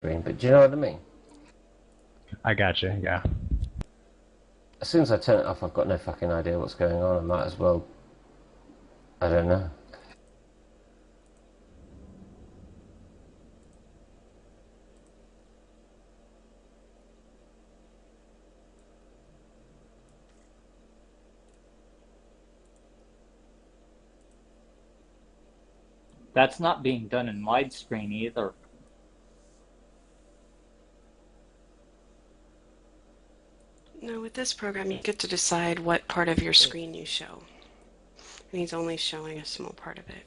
but do you know what I mean? I gotcha, yeah. As soon as I turn it off, I've got no fucking idea what's going on. I might as well, I don't know. That's not being done in widescreen either. No, with this program, you get to decide what part of your screen you show. And he's only showing a small part of it.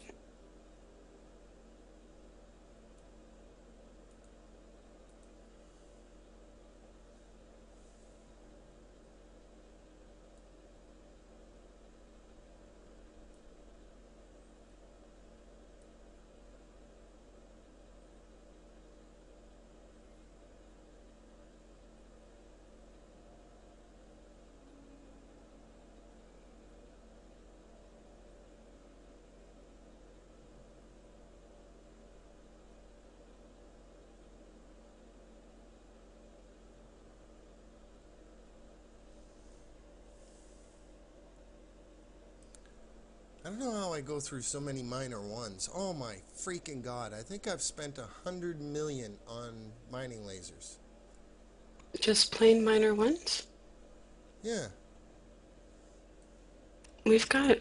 I don't know how I go through so many minor ones. Oh my freaking god. I think I've spent 100 million on mining lasers. Just plain minor ones? Yeah. We've got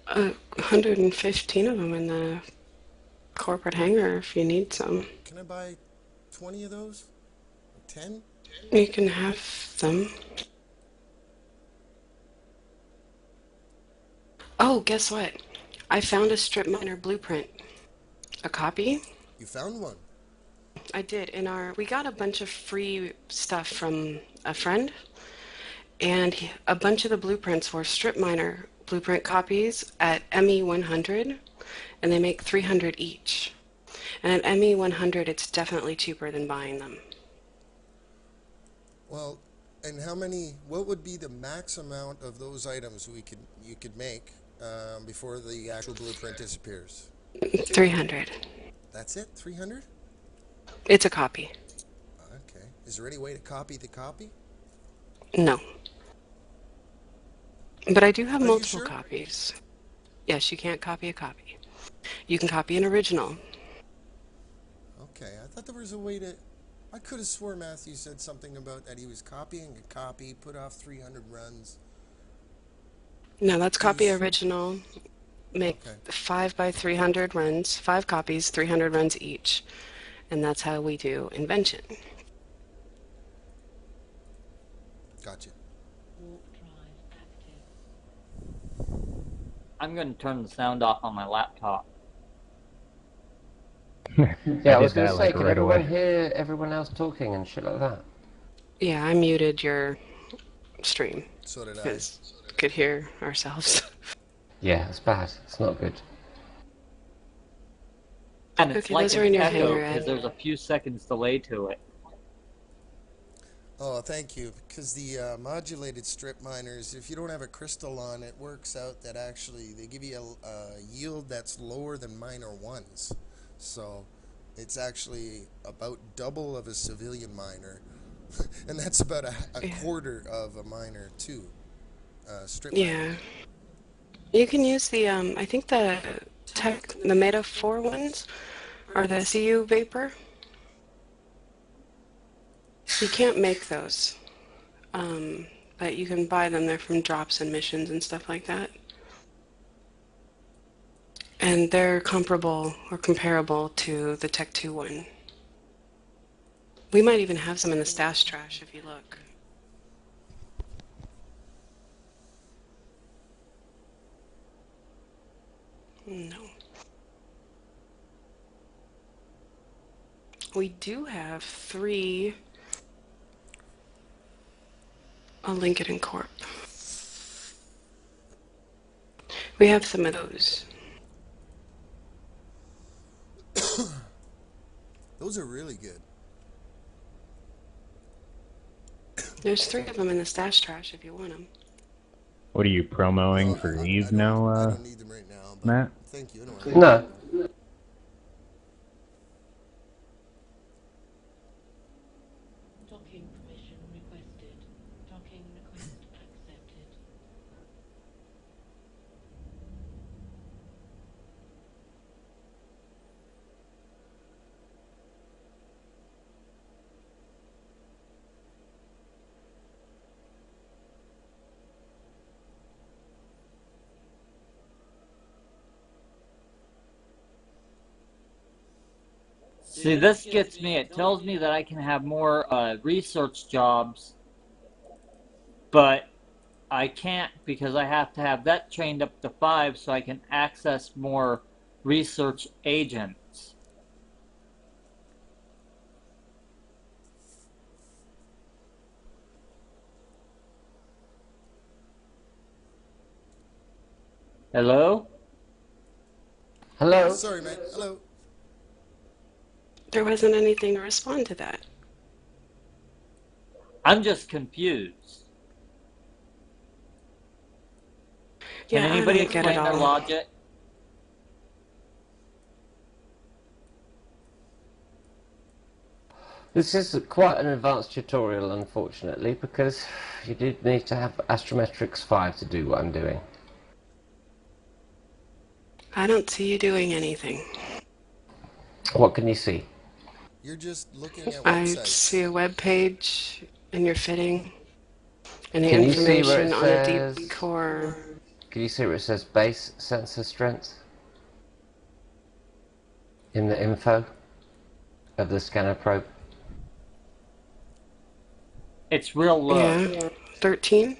115 of them in the corporate hangar if you need some. Can I buy 20 of those? 10? You can have them. Oh, guess what? I found a strip miner blueprint. A copy? You found one? I did. We got a bunch of free stuff from a friend, and a bunch of the blueprints were strip miner blueprint copies at ME 100, and they make 300 each. And at ME 100, it's definitely cheaper than buying them. Well, and what would be the max amount of those items you could make before the actual blueprint disappears? 300. That's it? 300? It's a copy. Okay. Is there any way to copy the copy? No. But I do have Are you multiple sure? copies. Yes, you can't copy a copy. You can copy an original. Okay, I thought there was a way to... I could have swore Matthew said something about that he was copying a copy, put off 300 runs. No, let's copy original. Make Okay. 5 by 300 runs, 5 copies, 300 runs each. And that's how we do invention. Gotcha. I'm going to turn the sound off on my laptop. Yeah, I was going to that, say, like, can right everyone away. hear everyone else talking and shit like that? Yeah, I muted your stream So did I. because we could hear ourselves. Yeah, it's bad. It's not good. And it's Okay, like those are in an your echo hangar, Ed. because there's a few seconds delay to it. Oh, thank you. Because the modulated strip miners, if you don't have a crystal on, it works out that actually they give you a yield that's lower than minor ones. So it's actually about double of a civilian miner. And that's about a quarter of a miner, too. Strip miner. Yeah. You can use the, I think the Meta 4 ones are the CU Vapor. You can't make those, but you can buy them. They're from drops and missions and stuff like that. And they're comparable or comparable to the Tech 2 one. We might even have some in the stash trash if you look. No. We do have 3. I'll link it in Corp. We have some of those. Those are really good. There's 3 of them in the stash trash if you want them. What are you promoting for Eve now, I don't need them right now, but Matt? thank you anyway. No. Docking permission requested. Docking request accepted. See, this gets me. It tells me that I can have more research jobs, but I can't because I have to have that trained up to 5 so I can access more research agents. Hello? Hello? Sorry, mate. Hello. There wasn't anything to respond to that. I'm just confused. Can Yeah, anybody I don't get it explain their all. logic? This is quite an advanced tutorial, unfortunately, because you did need to have Astrometrics 5 to do what I'm doing. I don't see you doing anything. What can you see? You're just looking at I websites. see a web page and your fitting and the Can you see where it information on a says? deep core. Can you see where it says base sensor strength? In the info of the scanner probe? It's real low. Yeah, 13?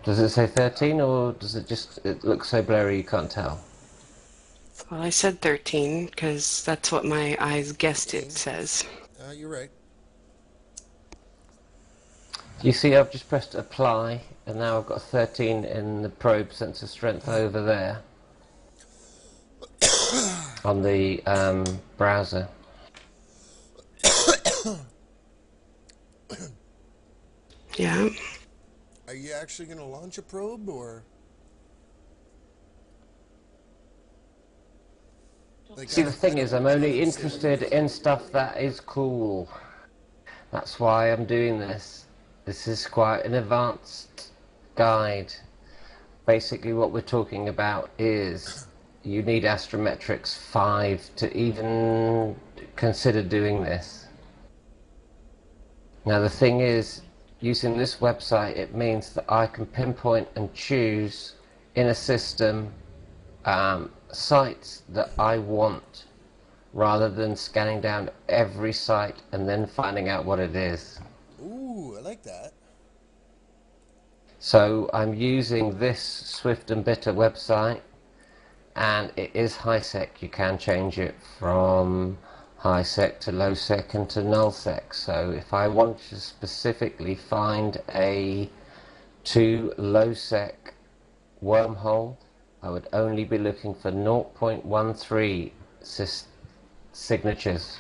Does it say 13 or does it just, it looks so blurry you can't tell? Well, I said 13 because that's what my eyes guessed it says. You're right. You see I've just pressed apply and now I've got 13 in the probe sensor strength over there on the browser. Yeah. Are you actually going to launch a probe, or? Like, See, the thing is, I'm only interested in stuff that is cool. That's why I'm doing this. This is quite an advanced guide. Basically what we're talking about is you need Astrometrics 5 to even consider doing this. Now the thing is, using this website, it means that I can pinpoint and choose in a system sites that I want, rather than scanning down every site and then finding out what it is. Ooh, I like that. So I'm using this Swift and Bitter website, and it is high sec. You can change it from high sec to low sec and to null sec. So if I want to specifically find a 2 low sec wormhole, I would only be looking for 0.13 signatures.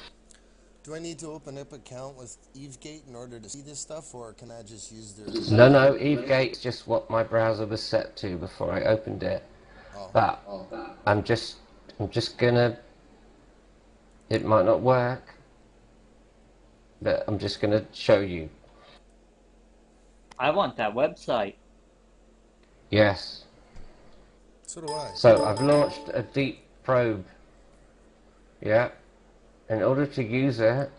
Do I need to open up an account with EveGate in order to see this stuff, or can I just use their... No, EveGate's just what my browser was set to before I opened it. Oh. But I'm just gonna, it might not work, but I'm just gonna show you. I want that website. Yes. So do I. So I've launched a deep probe. Yeah. In order to use it,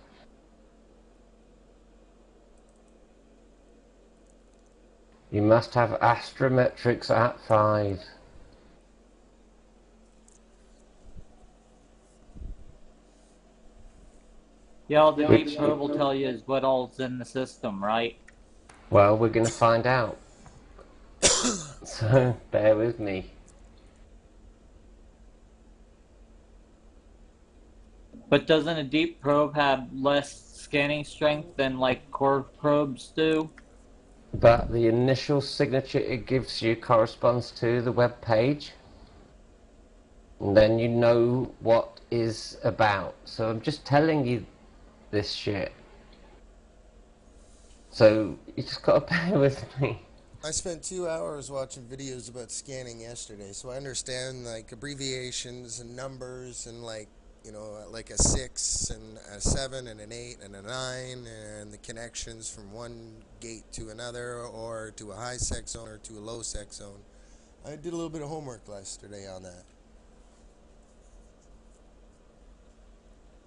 you must have Astrometrics at 5. Yeah, all the deep probe will tell you is what all's in the system, right? Well, we're going to find out. So bear with me. But doesn't a deep probe have less scanning strength than like Corp probes do? But the initial signature it gives you corresponds to the web page. And then you know what is about. So I'm just telling you this shit. So you just gotta bear with me. I spent 2 hours watching videos about scanning yesterday, so I understand like abbreviations and numbers and like you know, like a 6 and a 7 and an 8 and a 9, and the connections from one gate to another, or to a high sec zone or to a low sec zone. I did a little bit of homework yesterday on that.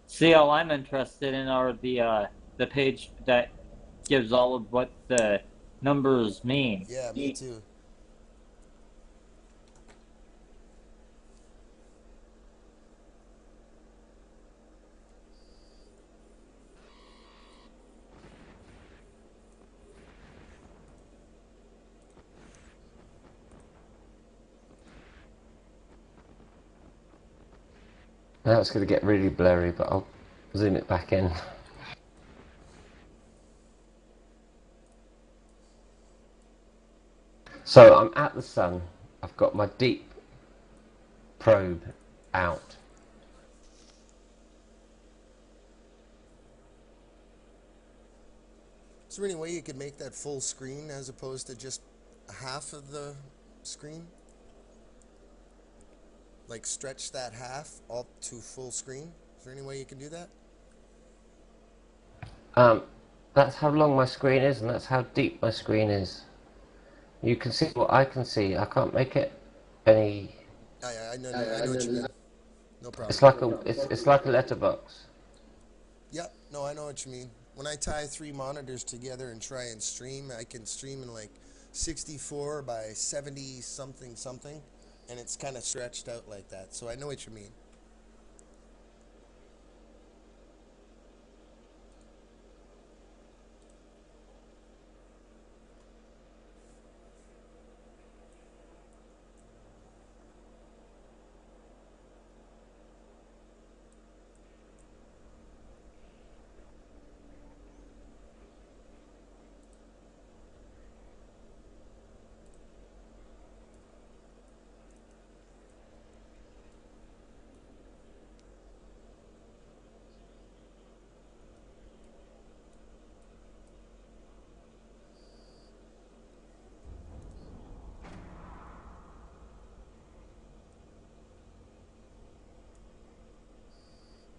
See, all I'm interested in are the page that gives all of what the numbers mean. Yeah, me too. Now it's going to get really blurry, but I'll zoom it back in. So I'm at the sun. I've got my deep probe out. Is there any way you could make that full screen as opposed to just half of the screen? Like stretch that half up to full screen? Is there any way you can do that? That's how long my screen is, and that's how deep my screen is. You can see what I can see. I can't make it any. I know what you mean. No problem. It's like a letterbox. Yep, no, I know what you mean. When I tie 3 monitors together and try and stream, I can stream in like 64 by 70 something something, and it's kind of stretched out like that. So I know what you mean.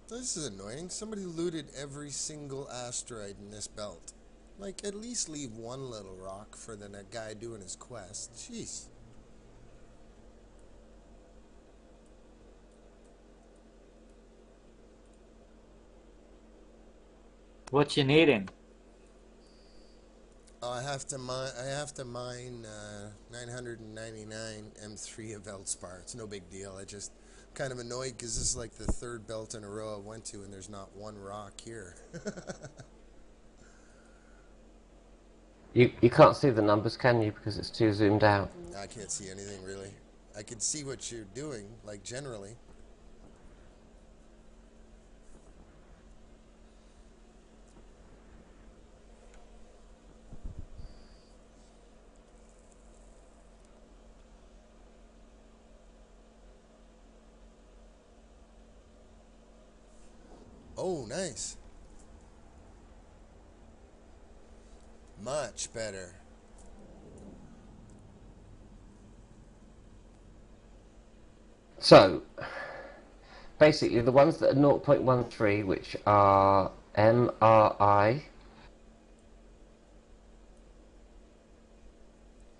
This is annoying. Somebody looted every single asteroid in this belt. Like, at least leave one little rock for the guy doing his quest. Jeez. What you needing? I have to mine 999 M3 of Veldspar. It's no big deal. I just kind of annoyed because this is like the 3rd belt in a row I went to, and there's not one rock here. You can't see the numbers, can you? Because it's too zoomed out. I can't see anything really. I can see what you're doing, like generally. Oh, nice. Much better. So, basically, the ones that are 0.13, which are MRI,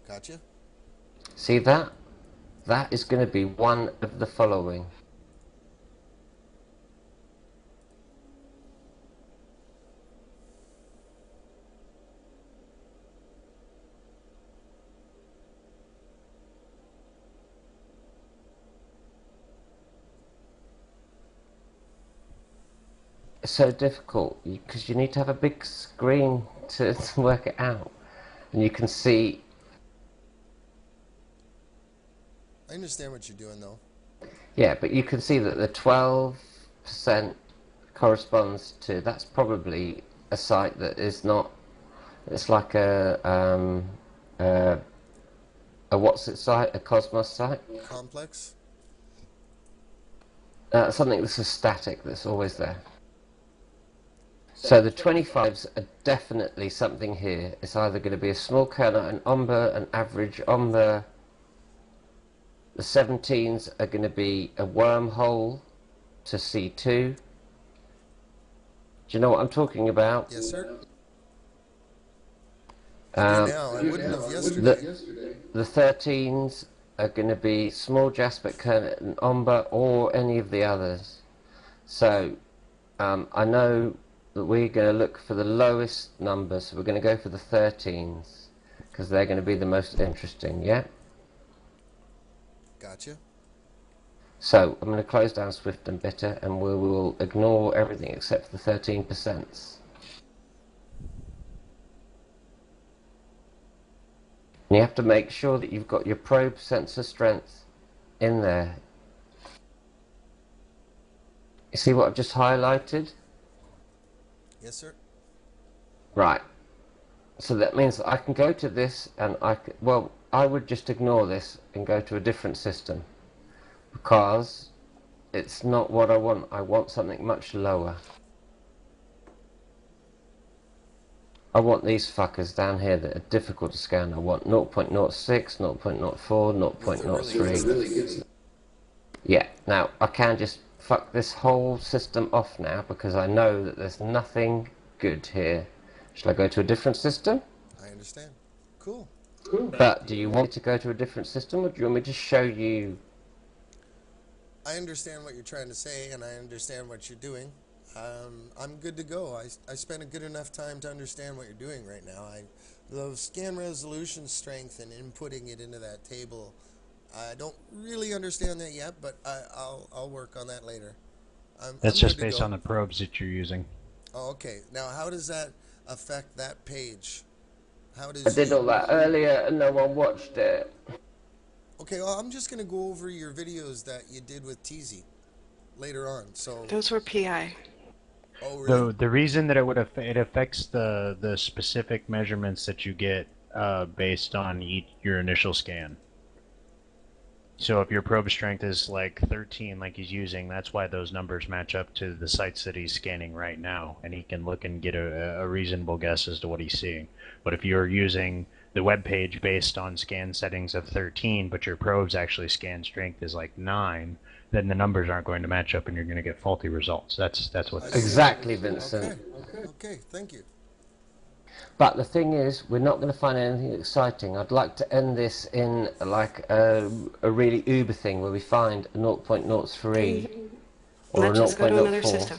Gotcha. see that? That is going to be one of the following. It's so difficult because you need to have a big screen to work it out, and you can see. I understand what you're doing though. Yeah, but you can see that the 12% corresponds to. That's probably a site that is not. It's like a what's it site? A Cosmos site? Complex? Something that's a static that's always there. So the 25s are definitely something here. It's either going to be a small kernel, an ombre, an average ombre. The 17s are going to be a wormhole, to C2. Do you know what I'm talking about? Yes, sir. I do now. I wouldn't have yesterday. The 13s are going to be small Jasper, Kernet, and Omba, or any of the others. So I know that we're going to look for the lowest numbers, so we're going to go for the 13s because they're going to be the most interesting, yeah? Gotcha. So I'm going to close down Swift and Bitter, and we will ignore everything except for the 13%. And you have to make sure that you've got your probe sensor strength in there. You see what I've just highlighted? Yes, sir. Right. So that means that I can go to this and I would just ignore this and go to a different system because it's not what I want. I want something much lower. I want these fuckers down here that are difficult to scan. I want 0.06, 0.04, 0.03. Yeah, now I can just fuck this whole system off now because I know that there's nothing good here. Shall I go to a different system? I understand. Cool. But do you want me to go to a different system, or do you want me to show you? I understand what you're trying to say, and I understand what you're doing. I'm good to go. I spent a good enough time to understand what you're doing right now. The scan resolution strength and inputting it into that table, I don't really understand that yet, but I'll work on that later. That's I'm just good to based go. on the probes that you're using. Oh, okay. Now, how does that affect that page? How does I did all that earlier and no one watched it. Okay, well, I'm just going to go over your videos that you did with TZ later on. So Those were PI. Oh, really? The reason that it affects the specific measurements that you get based on your initial scan. So if your probe strength is like 13, like he's using, that's why those numbers match up to the sites that he's scanning right now, and he can look and get a reasonable guess as to what he's seeing. But if you're using the web page based on scan settings of 13, but your probe's actually scan strength is like 9, then the numbers aren't going to match up, and you're going to get faulty results. That's what. Exactly, Vincent. Okay, thank you. But the thing is, we're not going to find anything exciting. I'd like to end this in like a really Uber thing where we find a 0.03 or a Let's just go to another 0.04. system.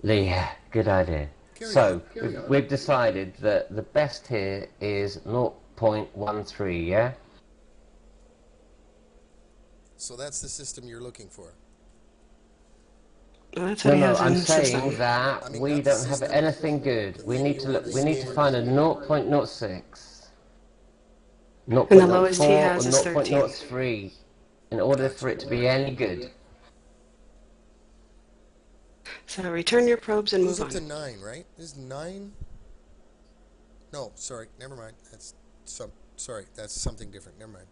Yeah, good idea. Carry So we've decided that the best here is 0.13, yeah? So that's the system you're looking for. Well, that's what he has in I'm the saying system. that I mean, we that's don't have system. anything good. We need to look. you We need to scan. find a 0.06, And the lowest he 0.04, has or is 13. 0.03 in order for it to be any good. So return your probes and Goes move up to on. 9, right? Is 9? No, sorry, never mind. That's something different. Never mind.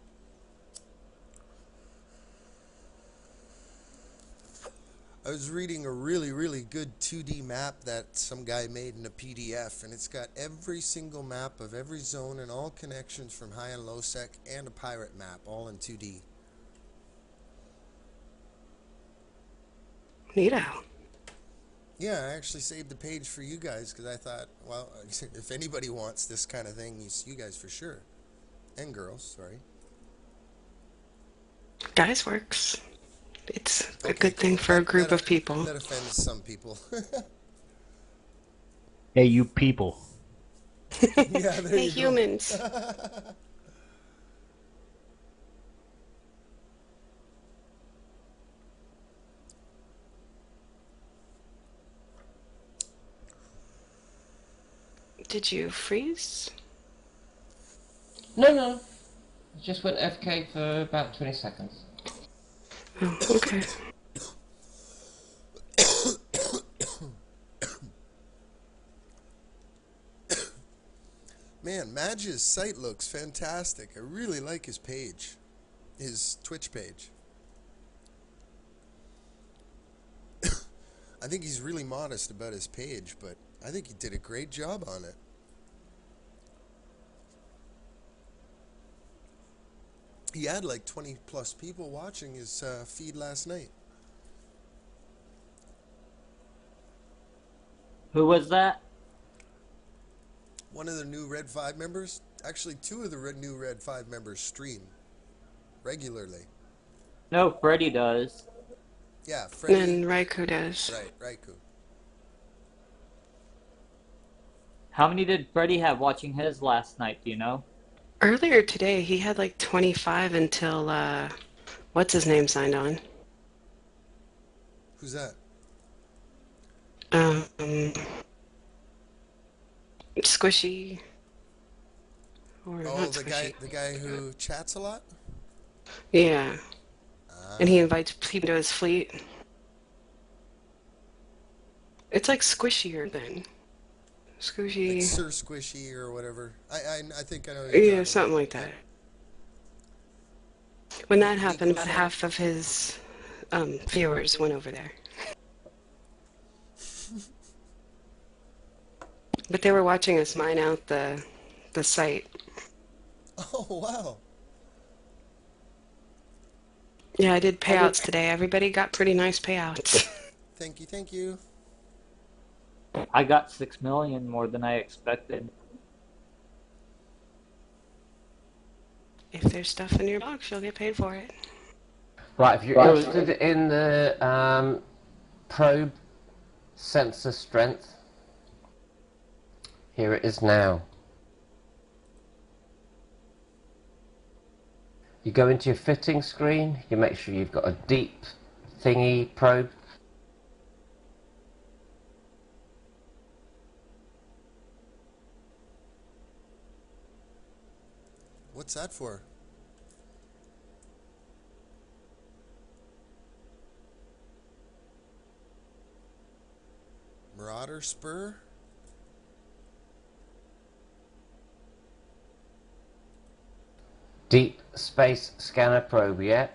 I was reading a really, really good 2D map that some guy made in a PDF, and it's got every single map of every zone and all connections from high and low sec and a pirate map, all in 2D. Neato. Yeah, I actually saved the page for you guys because I thought, well, if anybody wants this kind of thing, it's you guys for sure. And girls, sorry. Guys works. It's a Okay, good thing cool. for a group of people. That offends some people. Hey, you people. Yeah, there Hey, you humans. go. Did you freeze? No. I just went FK for about 20 seconds. Oh, okay. Man, Madge's site looks fantastic. I really like his page. His Twitch page. I think he's really modest about his page, but I think he did a great job on it. He had like 20 plus people watching his feed last night. Who was that? One of the new Red 5 members. Actually, two of the new Red 5 members stream regularly. No, Freddy does. Yeah, And Freddie. then Raikou does. Right, Raikou. How many did Freddy have watching his last night, do you know? Earlier today, he had like 25 until, what's his name signed on? Who's that? Squishy. Or Oh, not the Squishy. guy who chats a lot? Yeah. And he invites people to his fleet. It's like squishier than Squishy. Like Sir Squishy or whatever. I think I know. Yeah, something like that. When that happened, about half of his viewers went over there. But they were watching us mine out the site. Oh, wow. Yeah, I did payouts today. Everybody got pretty nice payouts. Thank you, thank you. I got 6 million more than I expected. If there's stuff in your box, you'll get paid for it. Right, if you're interested in the probe sensor strength, here it is now. You go into your fitting screen, you make sure you've got a deep thingy probe. What's that for? Marauder Spur? Deep space scanner probe, yeah?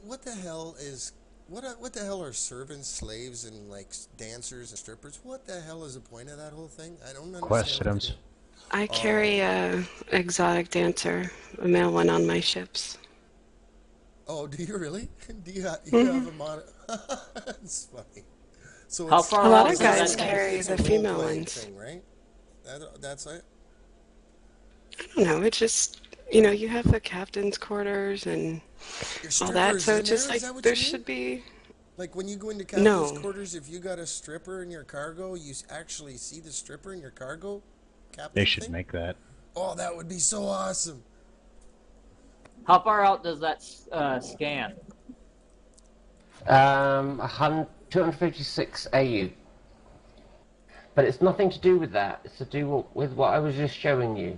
What the hell is... What the hell are servants, slaves, and like dancers and strippers? What the hell is the point of that whole thing? I don't understand. Quest what they items. do. I carry a exotic dancer, a male one on my ships. Oh, do you really? Do you have a mod? That's funny. So How it's, far A lot out of does that guys take? carry it's the a female role-playing ones. thing, right? That's it. I don't know, it's just, you know, you have the captain's quarters and Your all that, strippers so in it's just there? Is like, that what there you mean? should be... Like when you go into captain's No. quarters, if you got a stripper in your cargo, you actually see the stripper in your cargo? Captain They should thing? make that. Oh, that would be so awesome. How far out does that scan? 256 AU. But it's nothing to do with that. It's to do with what I was just showing you.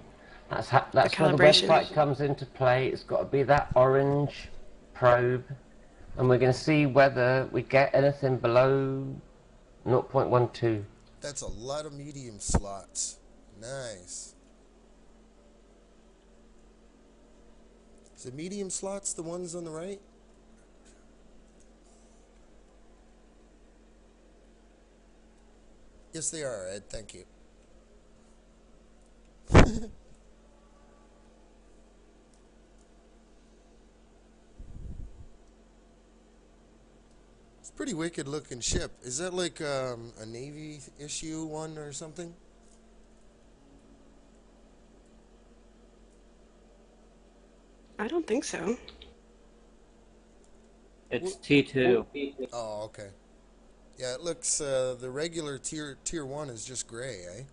That's where the calibration. website comes into play. It's got to be that orange probe. And we're going to see whether we get anything below 0.12. That's a lot of medium slots. Nice. Is the medium slots the ones on the right? Yes, they are, Ed. Thank you. It's a pretty wicked looking ship. Is that like a Navy issue one or something? I don't think so. It's T2. Oh, okay. Yeah, it looks the regular tier 1 is just gray, eh?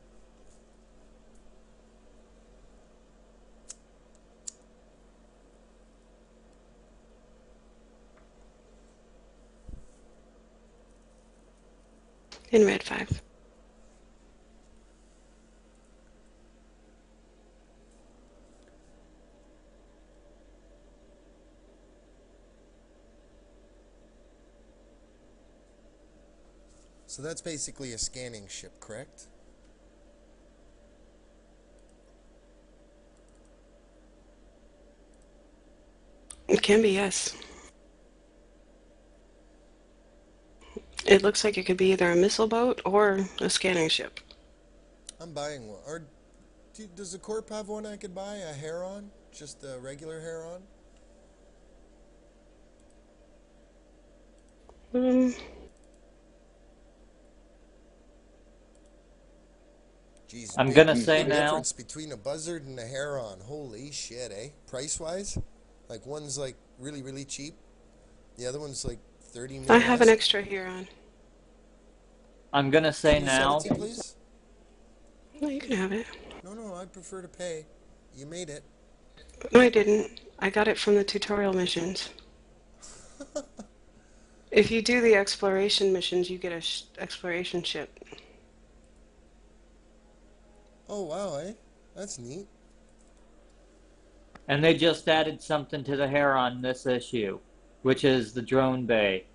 In Red 5. So that's basically a scanning ship, correct? It can be, yes. It looks like it could be either a missile boat or a scanning ship. I'm buying one. Or does the Corp have one I could buy? A Heron? Just a regular Heron? Um, Jeez, I'm gonna say big now. difference between a Buzzard and a Heron. Holy shit, eh? Price-wise? Like, one's, like, really, really cheap. The other one's, like, 30 I million. have an extra here on. I'm gonna say Can you send now. it to me, please? No, you can have it. No, I'd prefer to pay. You made it. No, I didn't. I got it from the tutorial missions. If you do the exploration missions, you get a exploration ship. Oh, wow, eh? That's neat. And they just added something to the Heron this issue, which is the drone bay.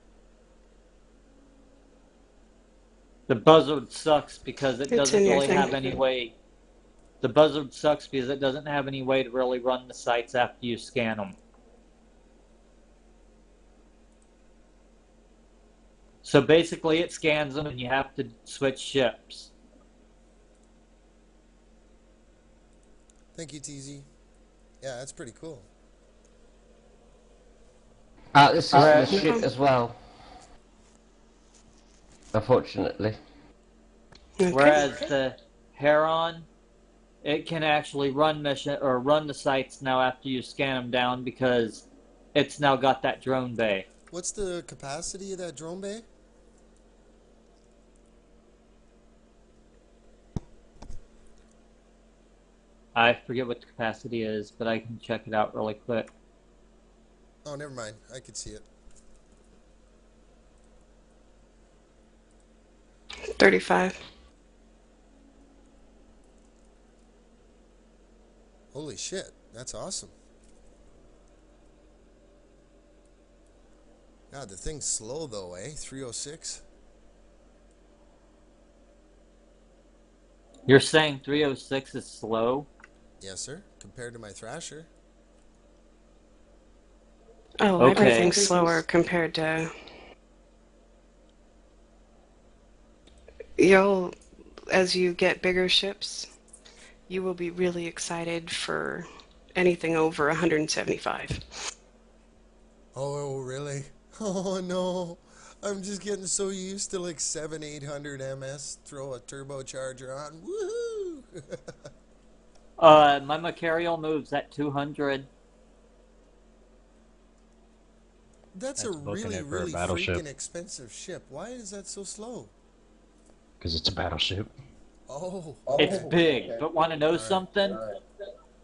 The Buzzard sucks because it It's doesn't in your really thing. have any way. The Buzzard sucks because it doesn't have any way to really run the sites after you scan them. So basically it scans them and you have to switch ships. Thank you, TZ. Yeah, that's pretty cool. This is the Alright. ship as well. Unfortunately. Okay. Whereas the Heron, it can actually run the sites now after you scan them down because it's now got that drone bay. What's the capacity of that drone bay? I forget what the capacity is, but I can check it out really quick. Oh, never mind. I could see it. 35. Holy shit, that's awesome. God, the thing's slow though, eh? 306? You're saying 306 is slow? Yes, sir. Compared to my Thrasher. Oh, Okay. everything's slower compared to... As you get bigger ships, you will be really excited for anything over 175. Oh, really? Oh, no. I'm just getting so used to like 700-800 MS. Throw a turbocharger on. Woohoo! My Macarial moves at 200. That's a That's booking really, it for a really battleship. freaking expensive ship. Why is that so slow? Because it's a battleship. Oh. It's big, but want to know something?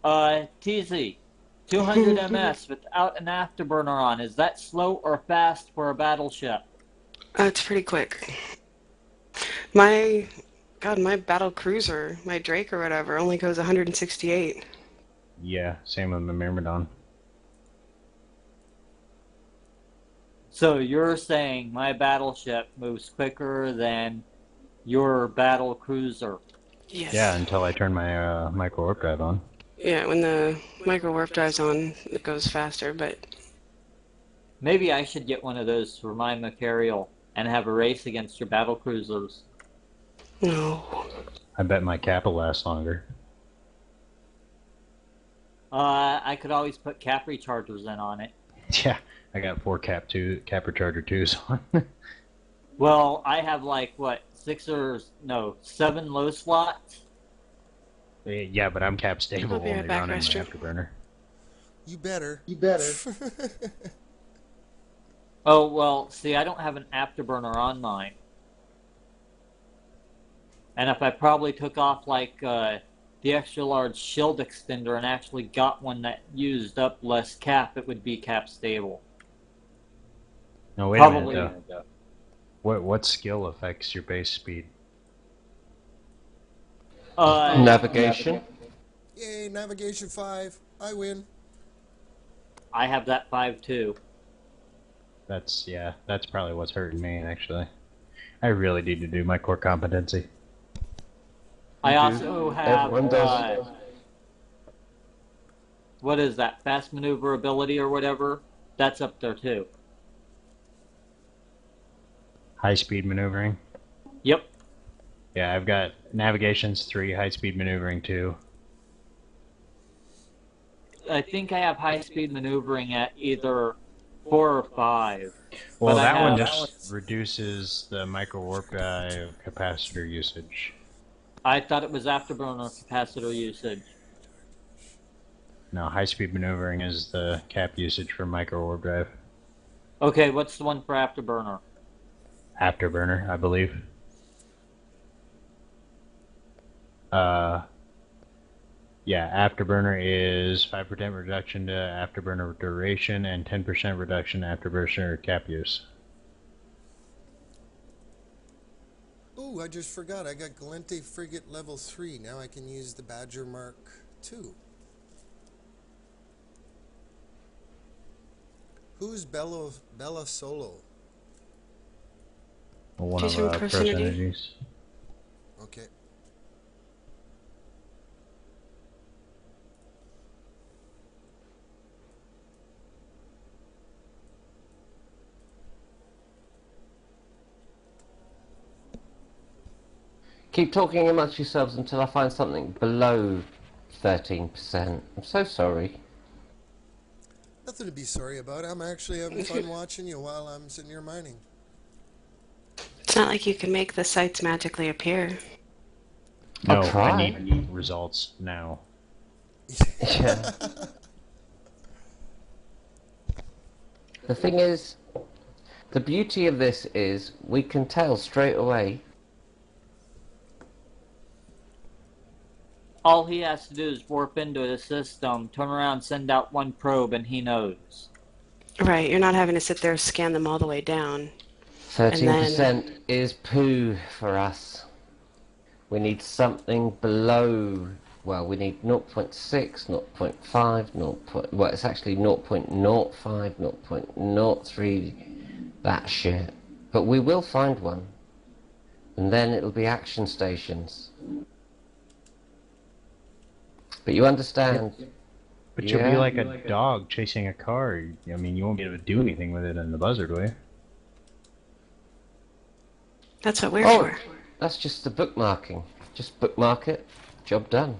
TZ, 200 MS without an afterburner on. Is that slow or fast for a battleship? It's pretty quick. My battle cruiser, my Drake or whatever, only goes 168. Yeah, same with the Myrmidon. So you're saying my battleship moves quicker than your battle cruiser? Yes. Yeah, until I turn my micro warp drive on. Yeah, when the micro warp drive's on, it goes faster, but Maybe I should get one of those for my Macarial and have a race against your battle cruisers. no. I bet my cap will last longer. I could always put cap rechargers in on it. Yeah, I got 4 cap recharger 2s on. Well, I have like, what, 7 low slots? Yeah, but I'm cap stable I'll be right only back, running my restroom. afterburner. You better. Oh, well, see, I don't have an afterburner on mine. And if I probably took off, like, the extra large shield extender and actually got one that used up less cap, it would be cap stable. No, wait Probably. a minute though. What skill affects your base speed? Navigation. Yay, navigation 5. I win. I have that 5 too. That's probably what's hurting me actually. I really need to do my core competency. I also have, Everyone does. what is that, fast maneuverability or whatever? That's up there too. High-speed maneuvering. Yep. Yeah, I've got navigation's 3, high-speed maneuvering 2. I think I have high-speed maneuvering at either 4 or 5. Well, But I that one have- just reduces the micro warp drive capacitor usage. I thought it was afterburner capacitor usage. No, high-speed maneuvering is the cap usage for micro warp drive. Okay, what's the one for afterburner? Afterburner, I believe. Yeah, afterburner is 5% reduction to afterburner duration and 10% reduction to afterburner cap use. Ooh, I just forgot. I got Galente Frigate level 3. Now I can use the Badger Mark II. Who's Bella Solo? One Just of impersonity? percentages. Okay. Keep talking amongst yourselves until I find something below 13%. I'm so sorry. Nothing to be sorry about. I'm actually having fun watching you while I'm sitting here mining. It's not like you can make the sites magically appear. No, I'll try. I need results now. Yeah. The thing is, the beauty of this is we can tell straight away. All he has to do is warp into the system, turn around, send out one probe, and he knows. Right, you're not having to sit there and scan them all the way down. 13% is poo for us. We need something below, well, we need 0.6, 0.5, 0. Well, it's actually 0.05, 0.03, that shit. But we will find one. And then it'll be action stations. But you understand. But you'll be like a dog chasing a car. I mean, you won't be able to do anything with it in the buzzard, will you? That's what we're Oh, for. that's just the bookmarking. Just bookmark it, job done.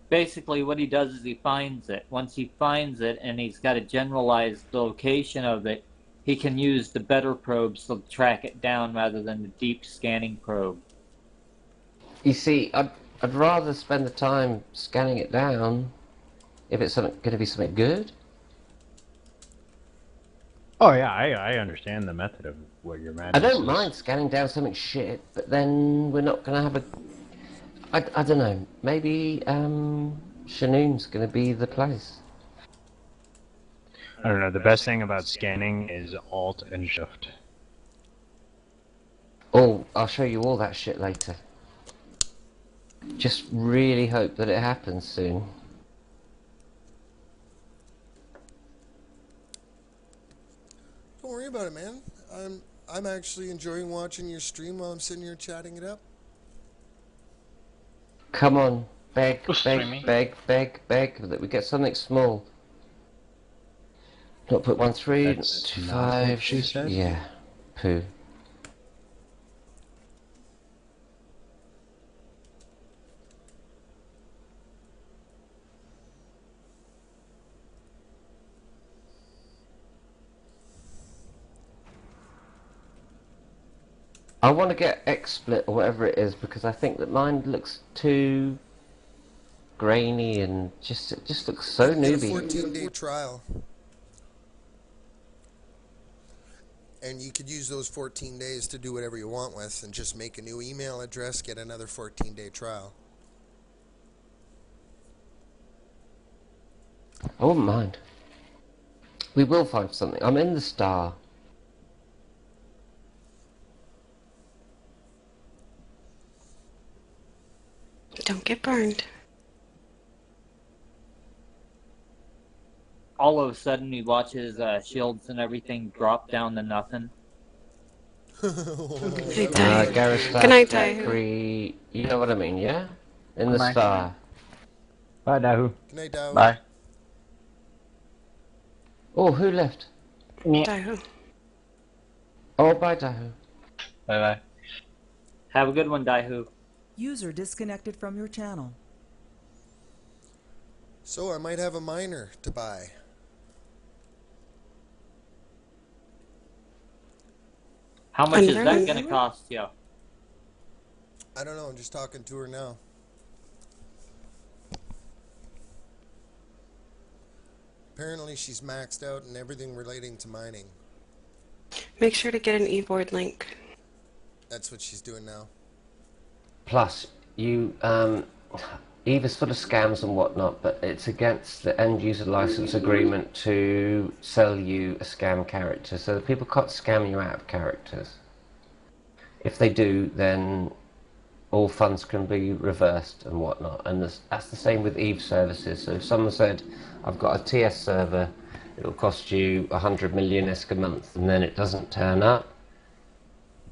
Basically, what he does is he finds it. Once he finds it and he's got a generalized location of it, he can use the better probes to track it down rather than the deep scanning probe. You see, I'd rather spend the time scanning it down if it's going to be something good. Oh yeah, I understand the method of what your madness I don't is. mind scanning down something shit, but then we're not going to have a... I don't know, maybe Shanoon's going to be the place. I don't know, the best thing about scanning is Alt and Shift. Oh, I'll show you all that shit later. Just really hope that it happens soon. Don't worry about it, man. I'm actually enjoying watching your stream while I'm sitting here chatting it up. Come on, beg, Who's beg, streaming? beg, beg, beg, that we get something small. 0.13, That's 0.25, not what she said? yeah, poo. I want to get XSplit or whatever it is because I think that mine looks too grainy and it just looks so Get a newbie. 14-day trial. And you could use those 14 days to do whatever you want with and just make a new email address, get another 14-day trial. I wouldn't mind. We will find something. I'm in the star. Don't get burned. All of a sudden, he watches shields and everything drop down to nothing. Hey, Ty. Gareth Good night, Ty. Zachary, you know what I mean, yeah? In Good the night. star. Bye, Dahu. Good night, Dow. Bye. Oh, who left? Daiho. Oh, bye, Dahu. Bye bye. Have a good one, Daihu. User disconnected from your channel. So I might have a miner to buy. How much is Under that one. going to cost you? I don't know, I'm just talking to her now. Apparently she's maxed out in everything relating to mining. Make sure to get an e-board link. That's what she's doing now. Plus, you, Eva's full of scams and whatnot, but it's against the end user license agreement to sell you a scam character, so people can't scam you out of characters. If they do, then all funds can be reversed and whatnot, and that's the same with Eve services. So if someone said, I've got a TS server, it'll cost you 100 million ISK a month, and then it doesn't turn up,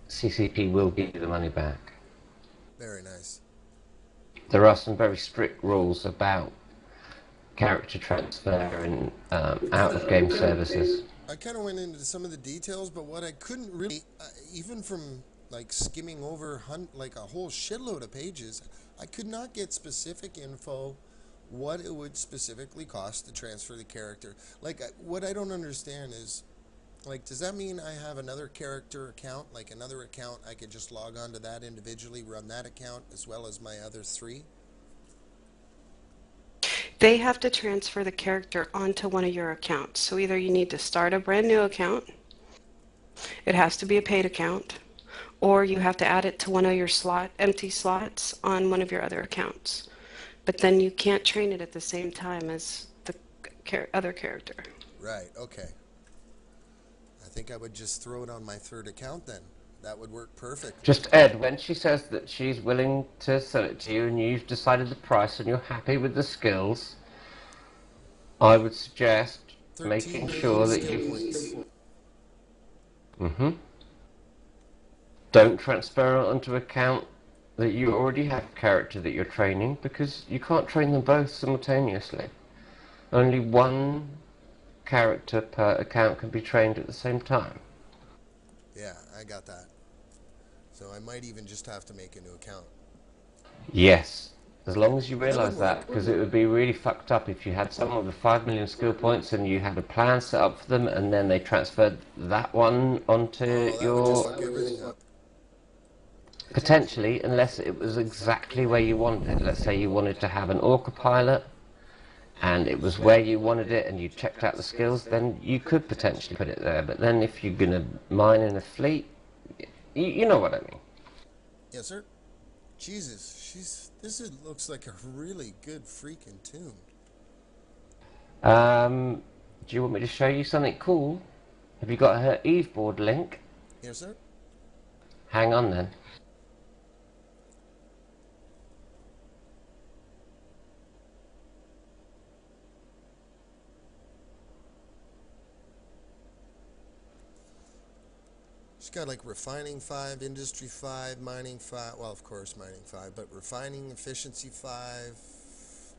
CCP will give you the money back. Very nice. There are some very strict rules about character transfer and out-of-game services. I kind of went into some of the details, but what I couldn't really, even from like skimming over like a whole shitload of pages, I could not get specific info what it would specifically cost to transfer the character. Like, what I don't understand is, like, does that mean I have another character account, like another account I could just log on to that individually, run that account as well as my other 3? They have to transfer the character onto one of your accounts. So either you need to start a brand new account, it has to be a paid account, or you have to add it to one of your empty slots on one of your other accounts. But then you can't train it at the same time as the other character. Right, okay. I think I would just throw it on my 3rd account then. That would work perfect. Just Ed, when she says that she's willing to sell it to you and you've decided the price and you're happy with the skills, I would suggest making sure that you don't transfer it onto an account that you already have a character that you're training, because you can't train them both simultaneously. Only one character per account can be trained at the same time. Yeah, I got that. So I might even just have to make a new account. Yes, as long as you realise would that, work. because it would be really fucked up if you had someone with 5 million skill points and you had a plan set up for them and then they transferred that one onto That would just your... fuck everything up. Potentially, unless it was exactly where you wanted it. Let's say you wanted to have an Orca pilot and it was where you wanted it and you checked out the skills, then you could potentially put it there. But then if you're going to mine in a fleet, you know what I mean. Yes, sir. Jesus, this looks like a really good freaking tune. Do you want me to show you something cool? Have you got her Eve board link? Yes, sir. Hang on then. She's got like refining 5, industry 5, mining 5, well, of course mining 5, but refining efficiency 5,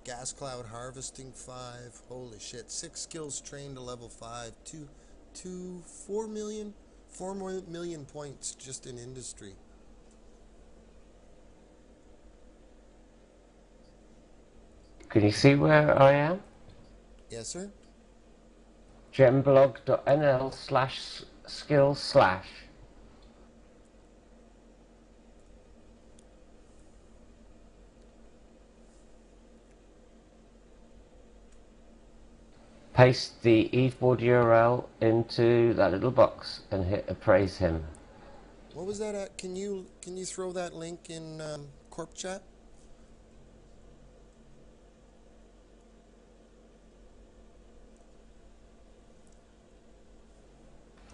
gas cloud harvesting 5, holy shit, 6 skills trained to level 5, 4 million points just in industry. Can you see where I am? Yes, sir. gemblog.nl/skill/. Paste the Eveboard URL into that little box and hit appraise him. What was that at? Can you throw that link in Corp chat?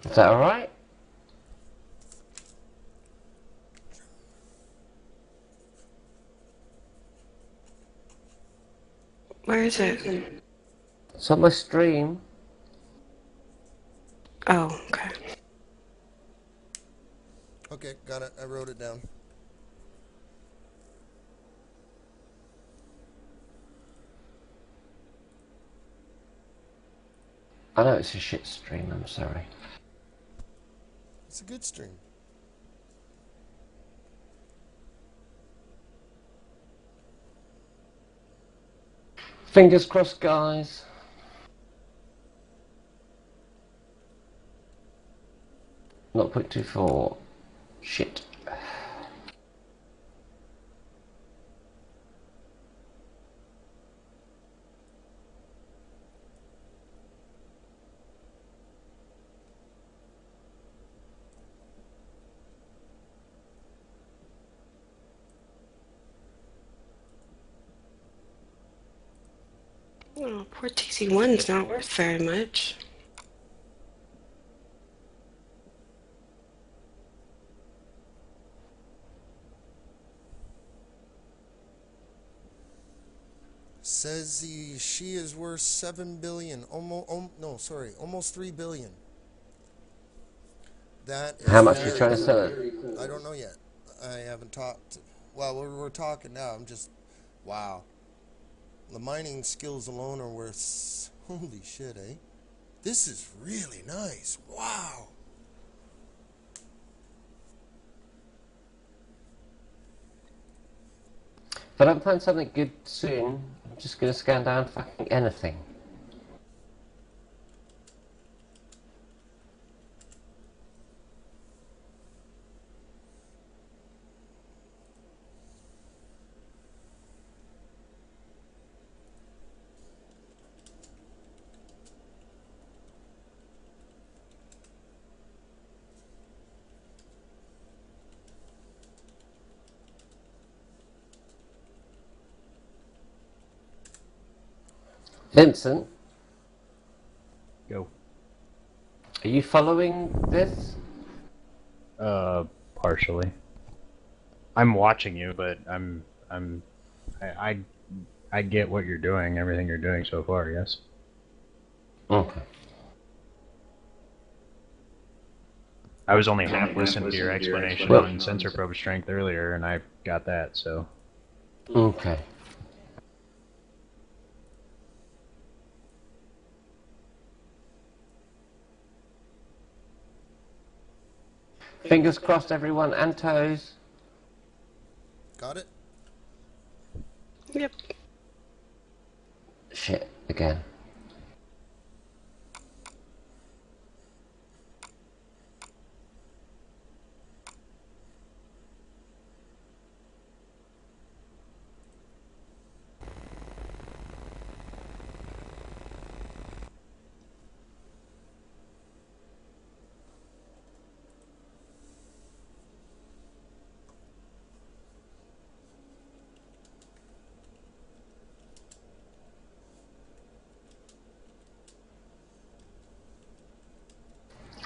Is that alright? Where is it? It's on my stream. Oh, okay. Okay, got it. I wrote it down. I know it's a shit stream, I'm sorry. It's a good stream. Fingers crossed, guys. Not 0.24. Shit. Oh, poor TC1's not worth very much. Says she is worth 7 billion. Almost 3 billion. That is How much are you very trying to good. sell it? I don't know yet. I haven't talked. Well, we're talking now. I'm just, wow. The mining skills alone are worth, holy shit, eh? This is really nice. Wow. If I don't find something good soon, I'm just going to scan down fucking anything. Vincent, Go. are you following this? Partially. I'm watching you, but I get what you're doing, everything you're doing so far, yes. Okay. I was only half listening to your explanation Well- on sensor probe strength earlier, and I got that, so. Okay. Fingers crossed, everyone, and toes. Got it? Yep. Shit, again.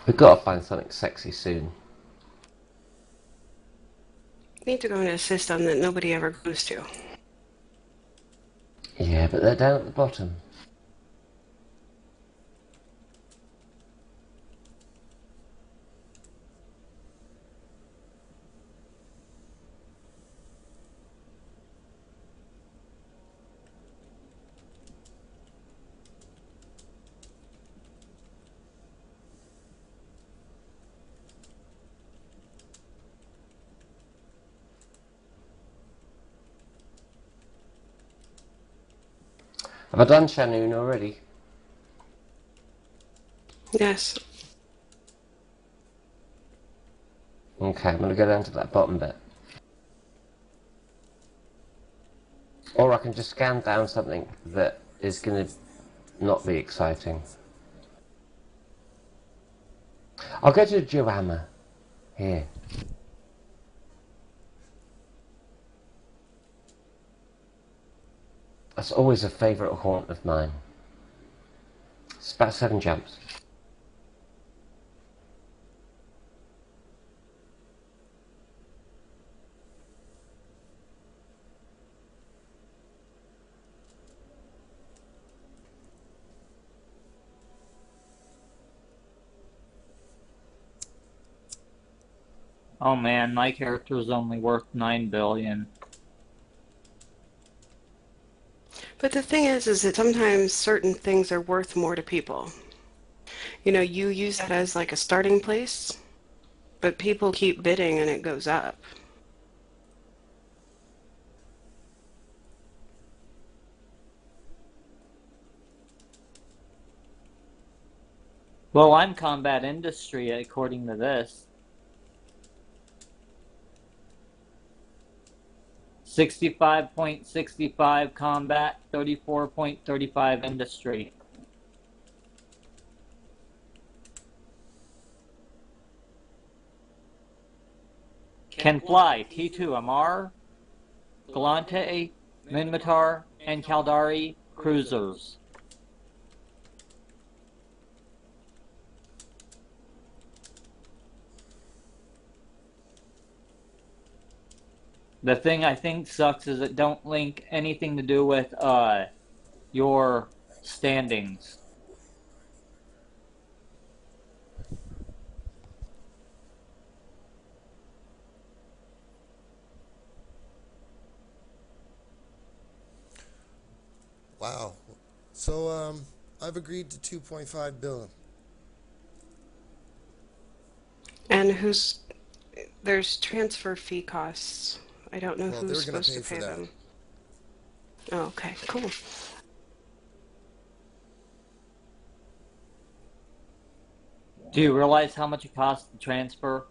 We've got to find something sexy soon. Need to go to a system that nobody ever goes to. Yeah, but they're down at the bottom. Have I done Shanoon already? Yes. Okay, I'm going to go down to that bottom bit. Or I can just scan down something that is going to not be exciting. I'll go to Joanna. Here. That's always a favourite haunt of mine. It's about 7 jumps. Oh man, my character is only worth 9 billion. But the thing is that sometimes certain things are worth more to people. You know, you use that as like a starting place, but people keep bidding and it goes up. Well, I'm combat industry according to this. 65.65 combat, 34.35 industry. Can fly T2 Amar, Galante, Minmatar, and Caldari cruisers. The thing I think sucks is it don't link anything to do with your standings. Wow. So I've agreed to 2.5 billion. And there's transfer fee costs. I don't know Well, who's they're gonna supposed to pay for pay that. them. Oh, okay, cool. Do you realize how much it costs to transfer?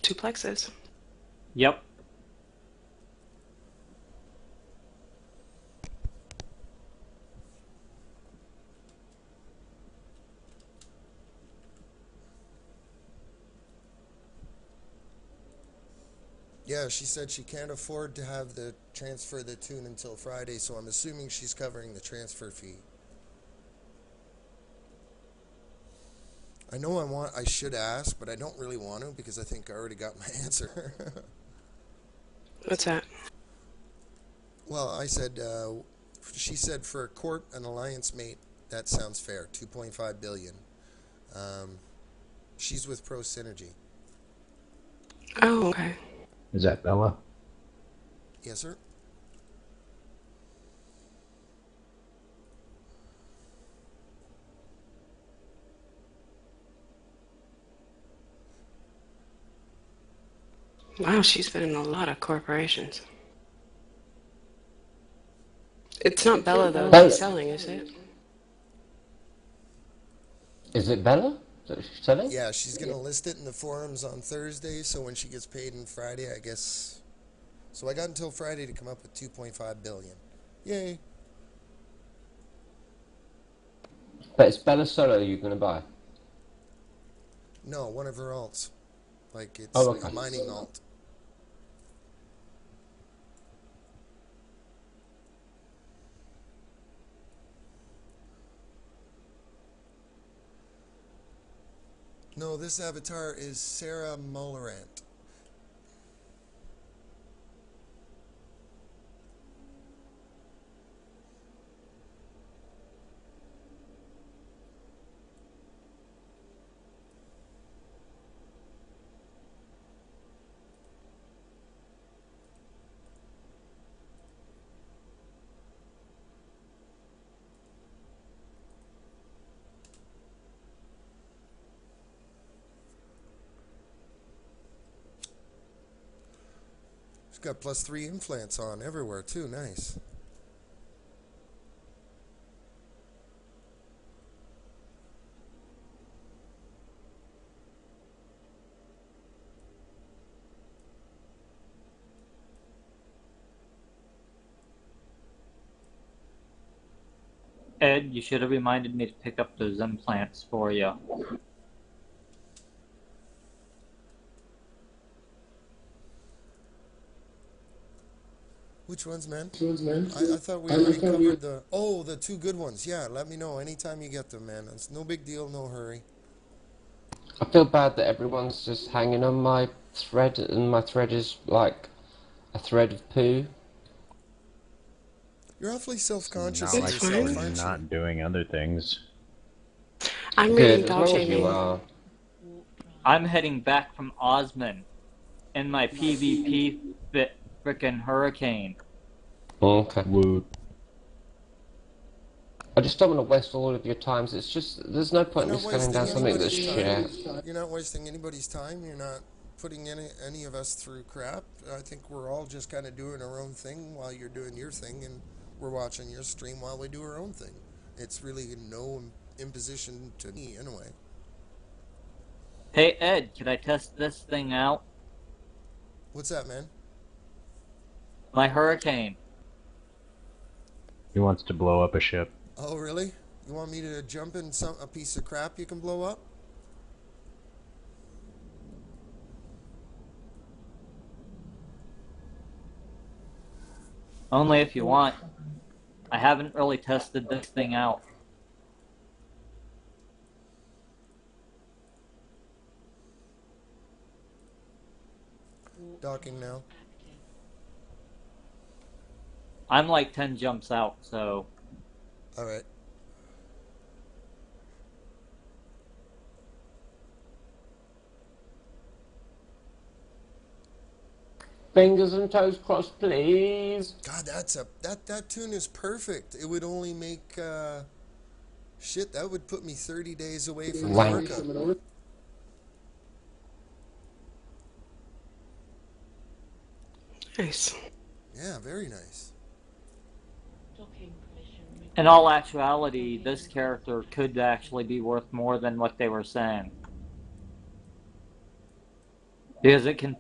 Duplexes. Yep. Yeah, she said she can't afford to have the transfer the tune until Friday, so I'm assuming she's covering the transfer fee. I know I should ask, but I don't really want to because I think I already got my answer. What's that? Well, I said, she said for a Corp and Alliance mate, that sounds fair, 2.5 billion. She's with Pro Synergy. Oh, okay. Is that Bella? Yes, sir. Wow, she's been in a lot of corporations. It's not Bella, though, Bella. she's selling, is it? Is it Bella that she's selling? Yeah, she's going to list it in the forums on Thursday, so when she gets paid on Friday, I guess. So I got until Friday to come up with 2.5 billion. Yay. But it's Bella Solo you're going to buy? No, one of her alts. Like, it's Oh, okay. a mining alt. No, this avatar is Sarah Mullerant. She's got +3 influence on everywhere, too. Nice. Ed, you should have reminded me to pick up those implants for you. Which ones, man? I thought we already covered the... Oh, the 2 good ones. Yeah, let me know anytime you get them, man. It's no big deal, no hurry. I feel bad that everyone's just hanging on my thread, and my thread is like a thread of poo. You're awfully self-conscious Not of like It's yourself, fine. we're aren't you? not doing other things. I'm reading Good, as dog long as you shaming. are. Warp drive. I'm heading back from Osmond in my PvP fit frickin' hurricane. Okay. Woot. I just don't want to waste all of your time. It's just, there's no point in You're me not scanning down wasting something that's anybody's shit. time. You're not wasting anybody's time. You're not putting any of us through crap. I think we're all just kind of doing our own thing while you're doing your thing, and we're watching your stream while we do our own thing. It's really no imposition to me, anyway. Hey Ed, can I test this thing out? What's that, man? My hurricane. He wants to blow up a ship. Oh, really? You want me to jump in a piece of crap you can blow up? Only if you want. I haven't really tested this thing out. Docking now. I'm like 10 jumps out, so... Alright. Fingers and toes crossed, please. God, that tune is perfect. It would only make shit. That would put me 30 days away from Wank. Orca. Nice. Yeah, very nice. Docking permission required. In all actuality, this character could actually be worth more than what they were saying. Because it can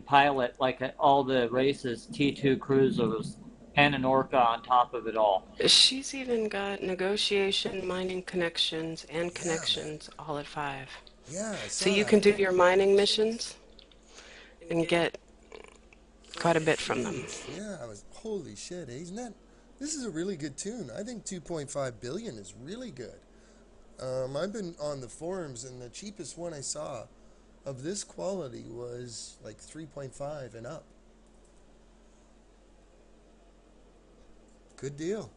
pilot like all the races, T2 cruisers, and an Orca on top of it all. She's even got negotiation, mining connections, and Yeah, connections all at 5. Yeah, I saw So you that. can do your mining missions and get quite a bit from them. Yeah, I was holy shit, isn't that? This is a really good tune. I think 2.5 billion is really good. I've been on the forums, and the cheapest one I saw of this quality was like 3.5 and up. Good deal.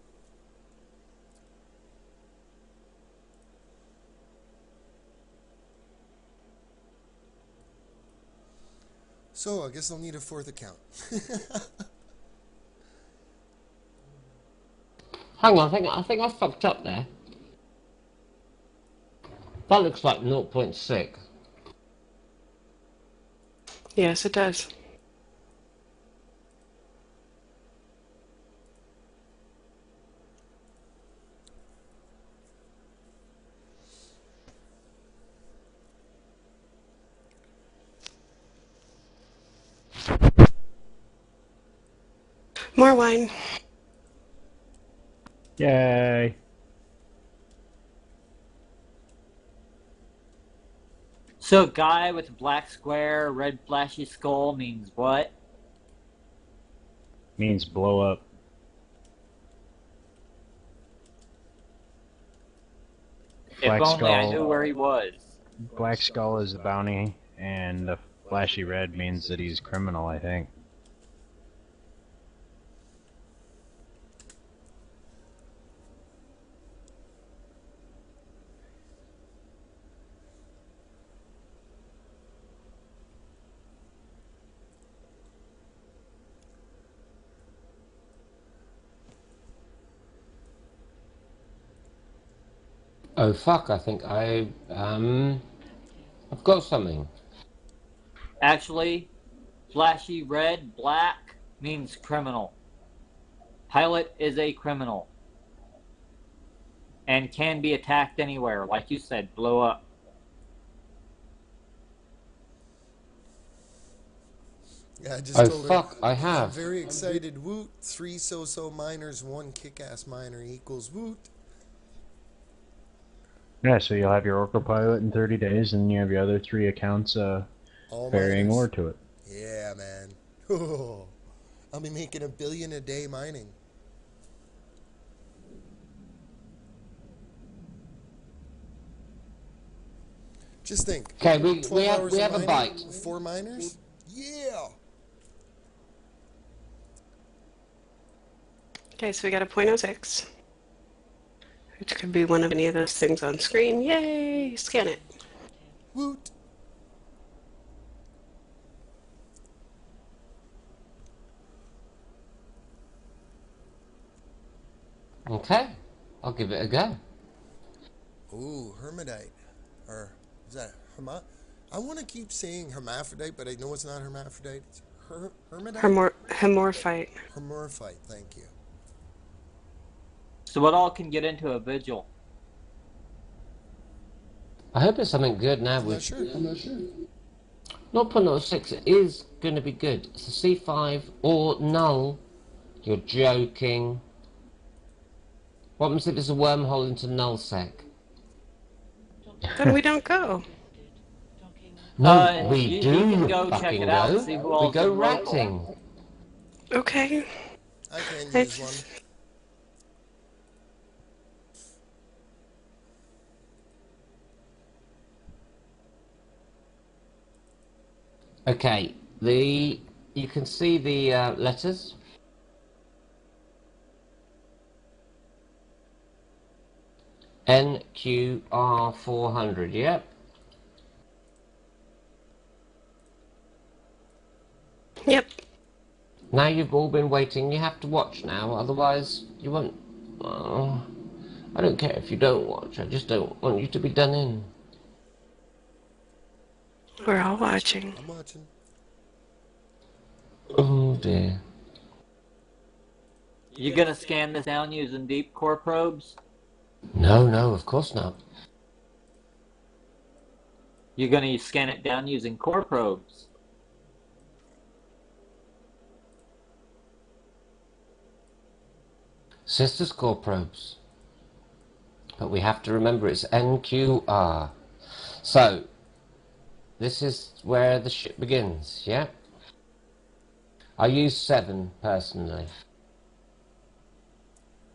So I guess I'll need a 4th account. Hang on, I think I fucked up there. That looks like 0.6. Yes, it does. More wine. Yay! So, guy with a black square, red flashy skull means what? Means blow up. Black if only I skull. knew where he was. Black skull is the bounty, and the flashy red means that he's criminal, I think. Oh fuck, I think I've got something. Actually, flashy red, black means criminal. Pilot is a criminal. And can be attacked anywhere, like you said, blow up. Yeah, I just Oh told fuck, her. I I'm have. very excited. Woot. 3 so-so miners, 1 kick-ass miner equals woot. Yeah, so you'll have your Orca pilot in 30 days, and you have your other 3 accounts All ferrying miners. ore to it. Yeah, man. I'll be making $1 billion a day mining. Just think. Okay, we 12 have hours we of have a mining, bite. 4 miners? Yeah! Okay, so we got a .06, which could be one of any of those things on screen. Yay! Scan it. Woot! Okay. I'll give it a go. Ooh, hermidite. Or is that I want to keep saying hermaphrodite, but I know it's not hermaphrodite. It's hermidite? Hemorphyte. Hermorphite, thank you. So what all can get into a vigil? I hope it's something good now. I'm not sure. 0.06 is going to be good. It's a C5 or null. You're joking. What happens if it's a wormhole into nullsec? Then we don't go. No, we you do can go check fucking it out go. and see who We all's go in local. ratting. Okay. I can use It's- one. Okay, you can see the letters. NQR 400, yep. Yep. Now you've all been waiting, you have to watch now, otherwise you won't... I don't care if you don't watch, I just don't want you to be done in. We're all watching. I'm watching. Oh dear. You gonna scan this down using deep core probes? No, of course not. You're gonna scan it down using core probes. Sisters core probes. But we have to remember it's NQR. So, this is where the shit begins, yeah? I use 7 personally.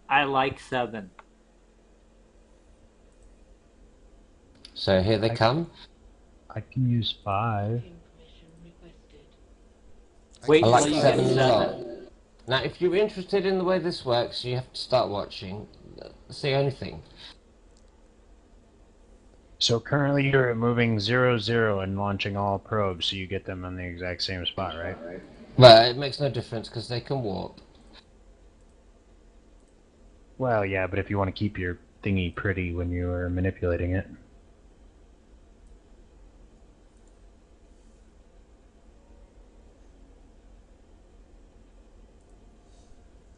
I like 7. So here they come. I can use 5. Permission requested. Wait I till like you 7 get a lot. 7. Now, if you're interested in the way this works, you have to start watching. That's the only thing. So currently you're moving 0, 0 and launching all probes, so you get them on the exact same spot, right? Well, it makes no difference because they can warp. Well, yeah, but if you want to keep your thingy pretty when you are manipulating it.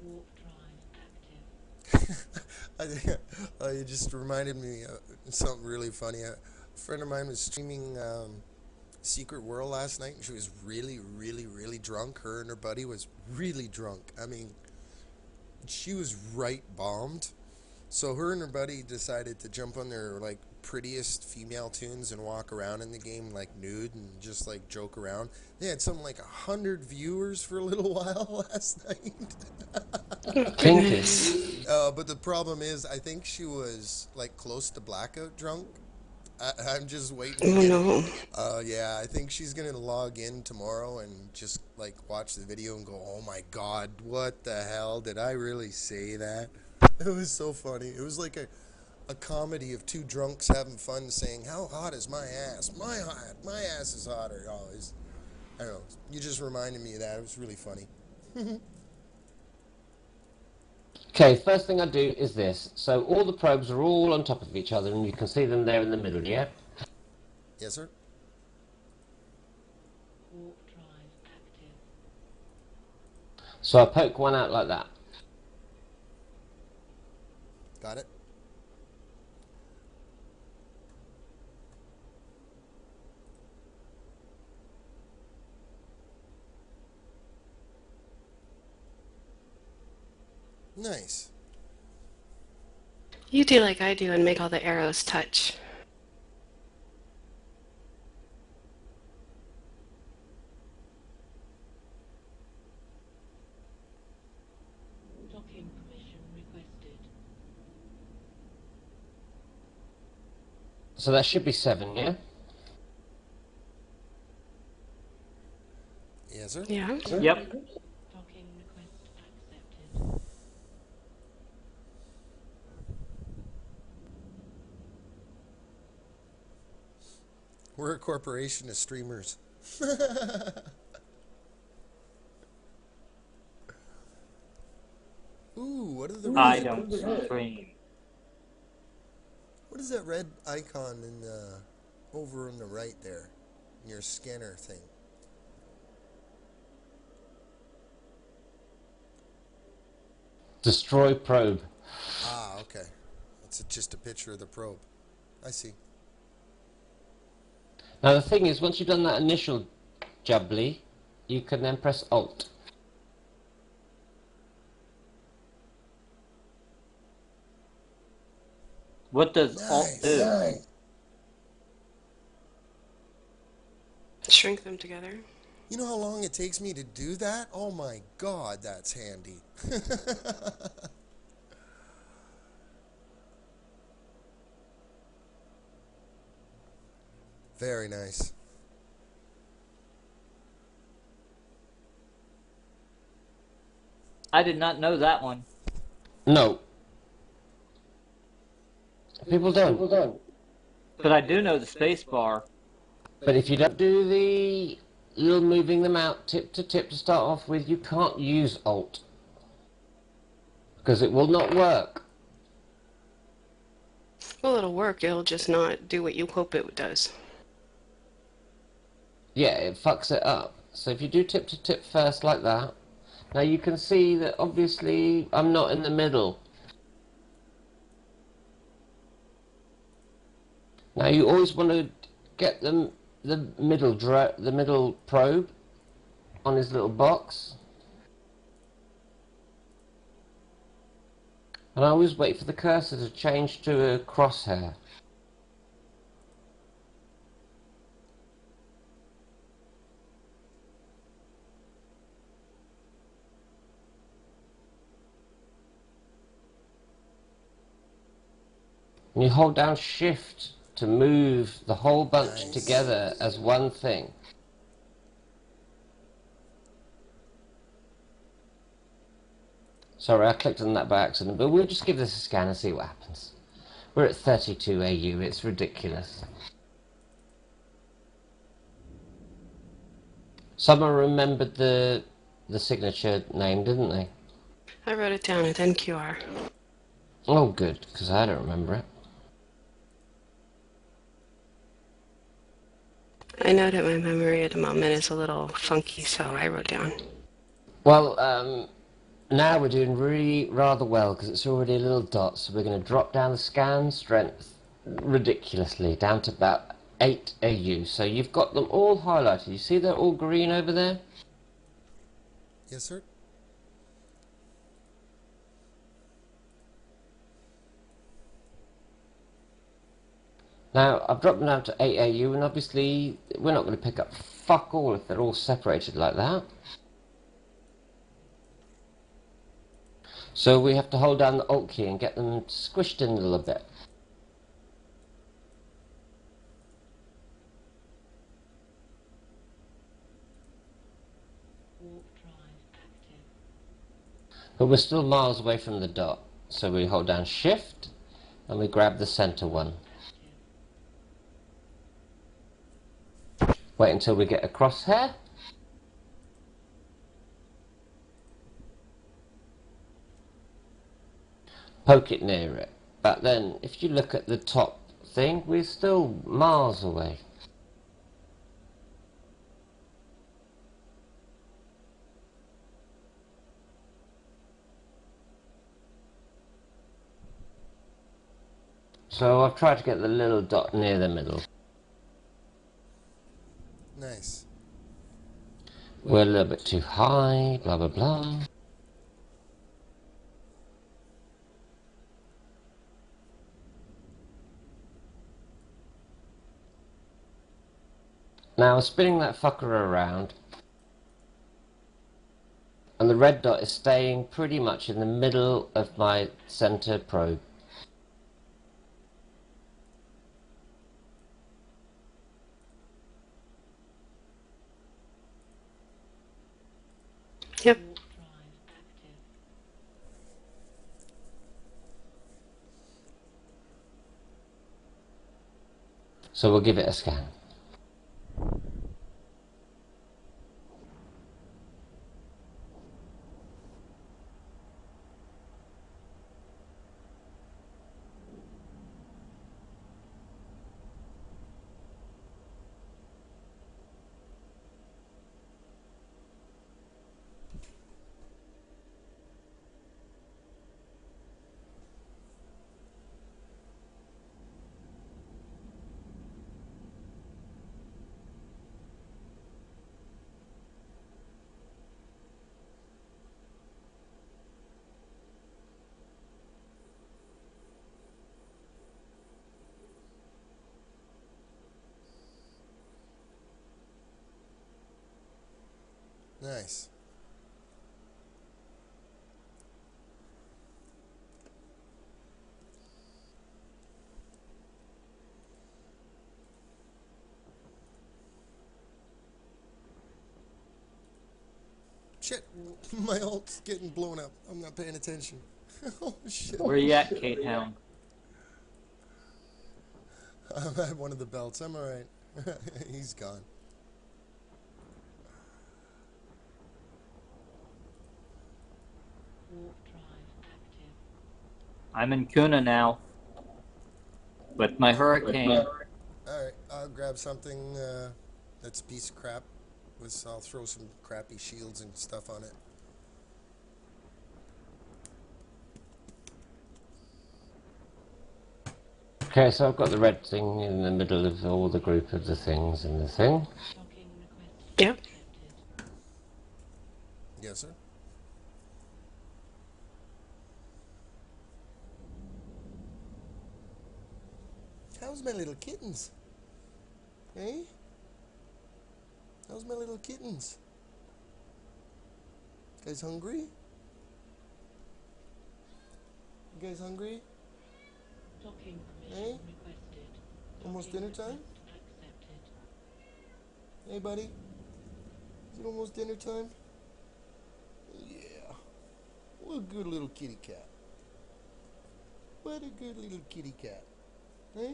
Warp drive active. You just reminded me of something really funny. A friend of mine was streaming Secret World last night, and she was really, really, really drunk. Her and her buddy was really drunk. I mean, she was right bombed. So her and her buddy decided to jump on their like prettiest female tunes and walk around in the game like nude and just like joke around. They had something like 100 viewers for a little while last night. Goodness. But the problem is, I think she was like close to blackout drunk. I'm just waiting to Oh get no. yeah, I think she's gonna log in tomorrow and just like watch the video and go, "Oh my God, what the hell? Did I really say that?" It was so funny. It was like a comedy of two drunks having fun saying, "How hot is my ass? My ass is hotter." Oh, I don't know. You just reminded me of that. It was really funny. Okay, first thing I do is this. So all the probes are all on top of each other and you can see them there in the middle, yeah? Yes, sir. Warp drive active. So I poke one out like that. Got it. Nice. You do like I do and make all the arrows touch. Docking permission requested. So that should be 7, yeah? Yes, sir. Yeah. Yep. Docking request accepted. We're a corporation of streamers. Ooh, what are the I don't stream. What is that red icon in the over on the right there? In your scanner thing. Destroy probe. Ah, okay. It's just a picture of the probe. I see. Now the thing is, once you've done that initial jubbly, you can then press Alt. What does Alt Nice. do? Nice. Shrink them together. You know how long it takes me to do that? Oh my god, that's handy. Very nice. I did not know that one. No. People don't. But I do know the space bar. But if you don't do the little moving them out tip to start off with, you can't use Alt. Because it will not work. Well, it'll work. It'll just not do what you hope it does. Yeah, it fucks it up. So if you do tip to tip first like that, now you can see that obviously I'm not in the middle. Now you always want to get the middle probe on his little box. And I always wait for the cursor to change to a crosshair. And you hold down Shift to move the whole bunch Nice. together as one thing. Sorry, I clicked on that by accident, but we'll just give this a scan and see what happens. We're at 32 AU, it's ridiculous. Someone remembered the signature name, didn't they? I wrote it down with NQR. Oh good, because I don't remember it. I know that my memory at the moment is a little funky, so I wrote down. Well, now we're doing really rather well because it's already a little dot, so we're going to drop down the scan strength ridiculously down to about 8 AU. So you've got them all highlighted. You see they're all green over there? Yes, sir. Now, I've dropped them down to 8 AU, and obviously we're not going to pick up fuck all if they're all separated like that. So we have to hold down the Alt key and get them squished in a little bit. Warp drive active. But we're still miles away from the dot. So we hold down Shift, and we grab the center one. Wait until we get a crosshair. Poke it near it. But then, if you look at the top thing, we're still miles away. So I've tried to get the little dot near the middle. Nice. We're a little bit too high, blah blah blah. Now spinning that fucker around, and the red dot is staying pretty much in the middle of my center probe. Yep. Warp drive active. So we'll give it a scan. Nice. Shit, my ult's getting blown up. I'm not paying attention. Oh shit. Where you at, K-Town? I'm at one of the belts. I'm alright. He's gone. Warp drive active. I'm in Kuna now. With my hurricane. Alright, I'll grab something that's a piece of crap. I'll throw some crappy shields and stuff on it. Okay, so I've got the red thing in the middle of all the group of the things in the thing. Docking request Yep. accepted. Yes, sir. How's my little kittens? Eh? How's my little kittens? You guys hungry? You guys hungry? Docking Eh? permission requested. Almost Docking dinner time? request accepted. Hey, buddy? Is it almost dinner time? Yeah. What a good little kitty cat. What a good little kitty cat. Eh?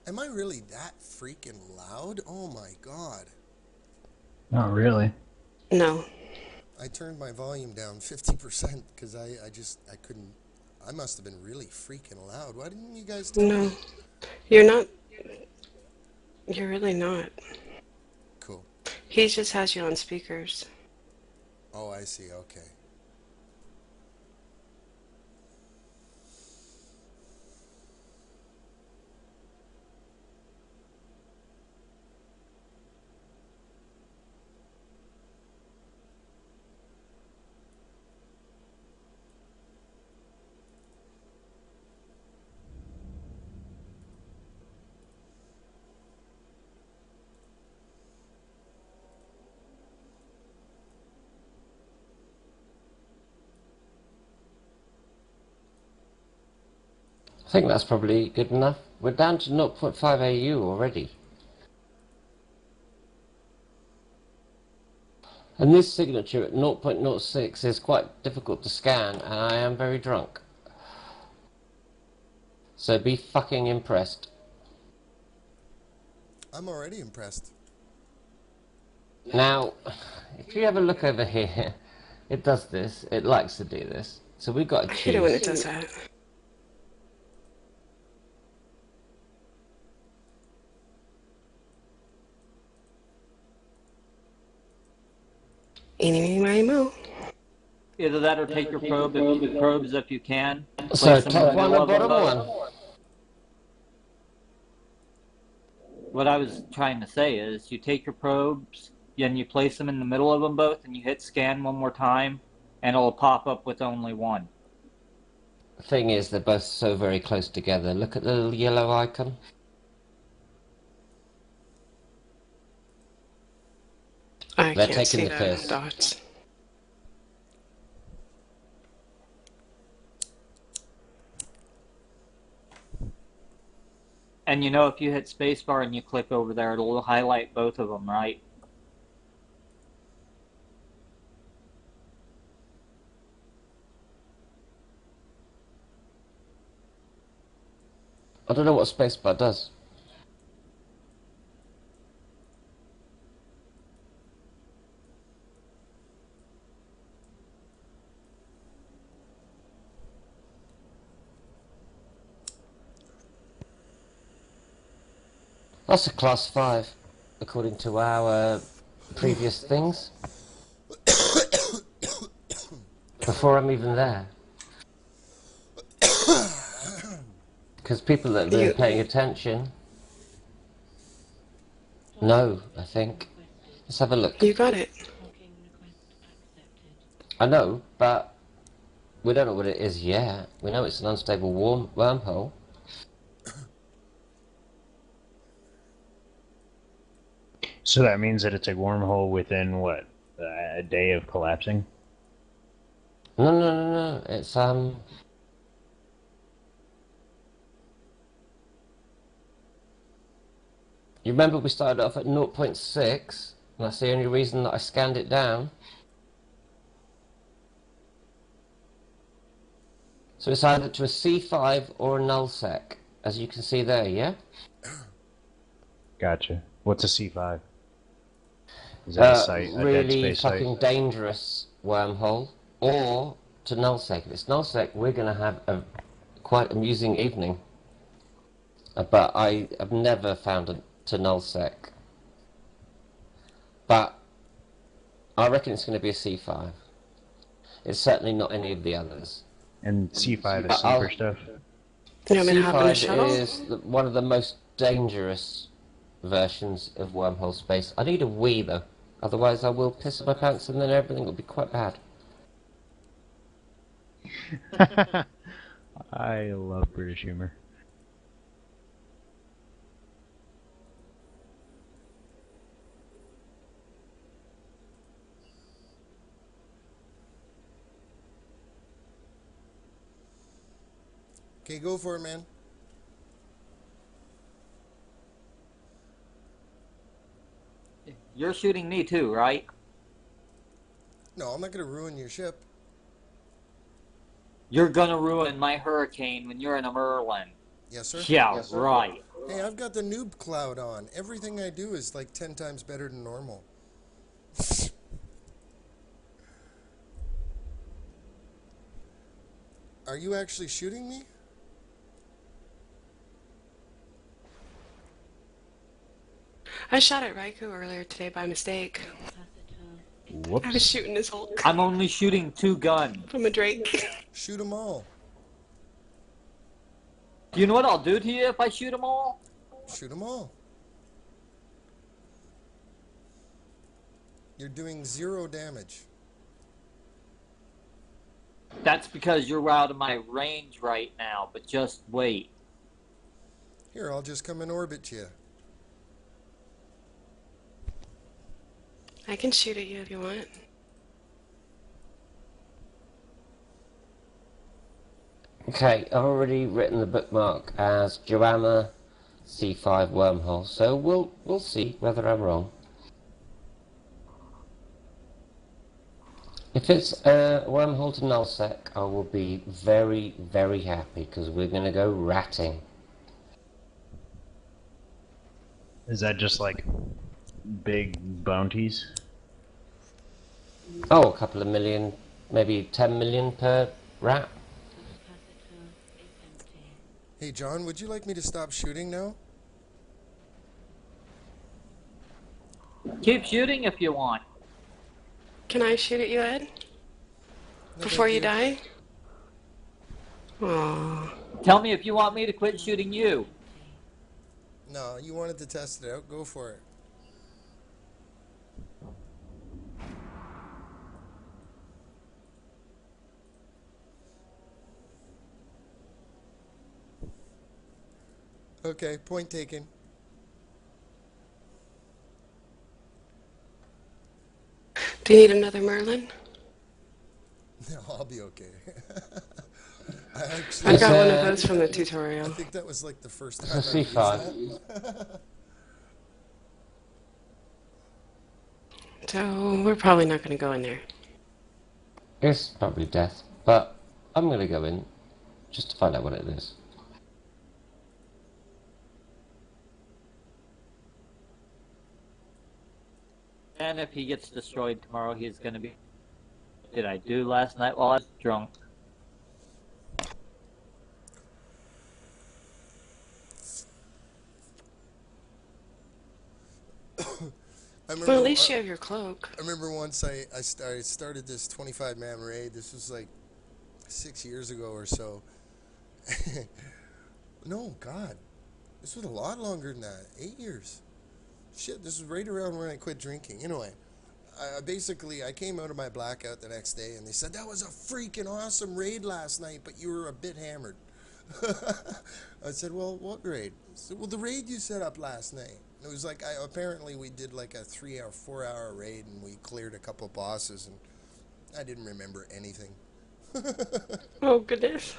Am I really that freaking loud? Oh my god. Not really. No. I turned my volume down 50% because I couldn't. I must have been really freaking loud. Why didn't you guys tell No. me? You're not. You're really not. Cool. He just has you on speakers. Oh, I see. Okay. I think that's probably good enough. We're down to 0.5 AU already. And this signature at 0.06 is quite difficult to scan, and I am very drunk. So be fucking impressed. I'm already impressed. Now, if you have a look over here, it does this. It likes to do this. So we've got I to hate it when it choose. does that. Eeny, meeny, miny, moe. Either that or take your probes if you can. So Place them in the top one middle and of them bottom both. one. What I was trying to say is you take your probes and you place them in the middle of them both and you hit scan one more time and it'll pop up with only one. The thing is, they're both so very close together. Look at the little yellow icon. I They're can't taking see the the piss. dots. And you know if you hit spacebar and you click over there, it'll highlight both of them, right? I don't know what spacebar does. That's a class 5, according to our previous things. Before I'm even there. Because people that have been paying attention know, I think. Let's have a look. You got it. Docking request accepted. I know, but we don't know what it is yet. We know it's an unstable wormhole. So that means that it's a wormhole within, what, a day of collapsing? No, no, no, no. It's You remember we started off at 0.6, and that's the only reason that I scanned it down. So it's either to a C5 or a nullsec, as you can see there, yeah? Gotcha. What's a C5? Is that a site, a dead Really space fucking site? dangerous wormhole, or to nullsec. If it's nullsec, we're going to have a quite amusing evening. But I have never found it to nullsec. But I reckon it's going to be a C5. It's certainly not any of the others. And C5 is sleeper stuff? You want me to hop in the C5 shuttle? is one of the most dangerous versions of wormhole space. I need a Wii though, otherwise I will piss my pants and then everything will be quite bad. I love British humor. Okay, go for it, man. You're shooting me too, right? No, I'm not going to ruin your ship. You're gonna ruin my hurricane when you're in a Merlin. Yes, sir? Yeah, Yes, sir. right. Hey, I've got the noob cloud on. Everything I do is like 10 times better than normal. Are you actually shooting me? I shot at Raikou earlier today by mistake. I was Whoops. shooting his Hulk I'm only shooting 2 guns. from a Drake. Shoot them all. Do you know what I'll do to you if I shoot them all? Shoot them all. You're doing 0 damage. That's because you're out of my range right now, but just wait. Here, I'll just come and orbit you. I can shoot at you if you want. Okay, I've already written the bookmark as Joanna C5 wormhole, so we'll see whether I'm wrong. If it's a wormhole to nullsec, I will be very, very happy because we're going to go ratting. Is that just like big bounties? Oh, a couple of million, maybe 10 million per rat. Hey, John, would you like me to stop shooting now? Keep shooting if you want. Can I shoot at you, Ed? No, Before thank you die? Aww. Tell me if you want me to quit shooting you. No, you wanted to test it out. Go for it. Okay, point taken. Do you need another Merlin? No, I'll be okay. I I actually, got one of those from the tutorial. I think that was like the first It's time a I've used C5. that. So we're probably not going to go in there. It's probably death, but I'm going to go in just to find out what it is. And if he gets destroyed tomorrow, he's gonna be... What did I do last night while I was drunk? I remember, Well, at least you have your cloak. I remember once I started this 25-man raid. This was like 6 years ago or so. No, God. This was a lot longer than that. 8 years. Shit, this was right around when I quit drinking. Anyway, I came out of my blackout the next day, and they said, that was a freaking awesome raid last night, but you were a bit hammered. I said, well, what raid? He said, well, the raid you set up last night. It was like, apparently we did like a 3-hour, 4-hour raid, and we cleared a couple bosses, and I didn't remember anything. Oh, goodness.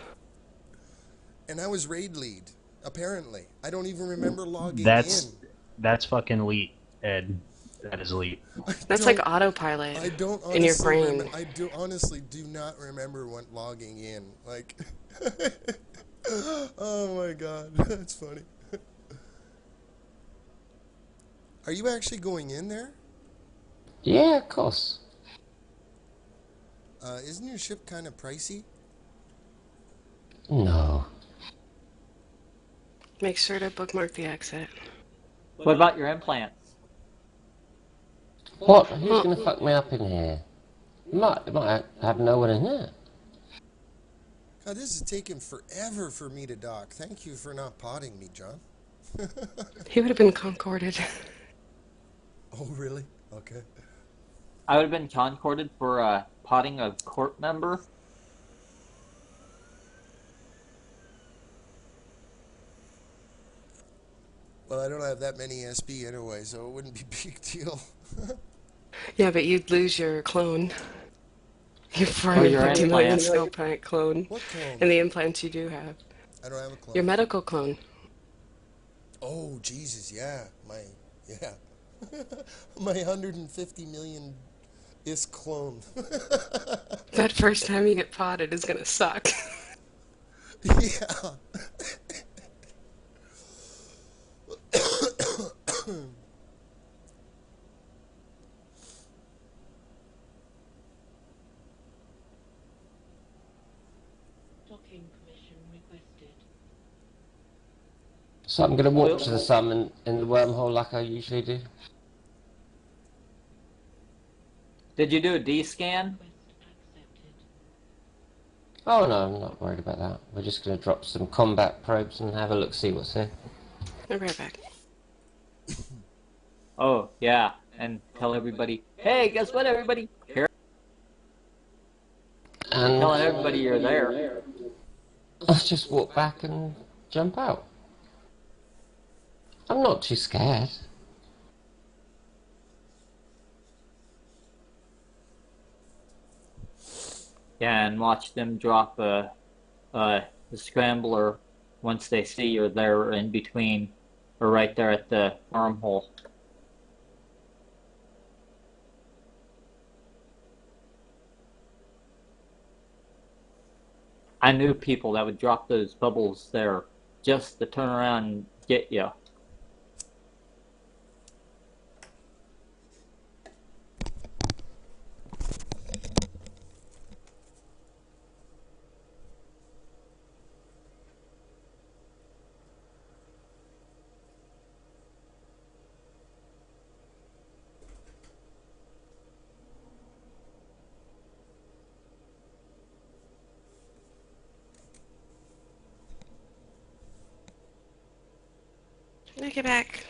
And I was raid lead, apparently. I don't even remember logging That's in. fucking elite, Ed. That is elite. That's like autopilot I don't honestly in your brain. I honestly do not remember when logging in. Like, oh my god, that's funny. Are you actually going in there? Yeah, of course. Isn't your ship kind of pricey? No. Make sure to bookmark the exit. What about your implants? What? Who's going to fuck me up in here? Might have no one in here. God, this is taking forever for me to dock. Thank you for not potting me, John. He would have been concorded. Oh, really? Okay. I would have been concorded for potting a Corp member. Well, I don't have that many SB anyway, so it wouldn't be a big deal. Yeah, but you'd lose your clone. Your your 450 million implant. skill point clone. What clone? And the implants you do have. I don't have a clone. Your medical clone. Oh, Jesus, yeah. My 150 million is clone. That first time you get potted is gonna suck. Yeah. Docking permission requested. So I'm going to walk to the sun in the wormhole like I usually do. Did you do a D-scan? Request accepted. Oh no, I'm not worried about that. We're just going to drop some combat probes and have a look, see what's here. I'll be right back. Oh, yeah. And tell everybody, hey, guess what, everybody? Here. And Telling everybody you're there. I'll just walk back and jump out. I'm not too scared. Yeah, and watch them drop the scrambler once they see you're there in between, or right there at the wormhole. I knew people that would drop those bubbles there just to turn around and get you. Look it back.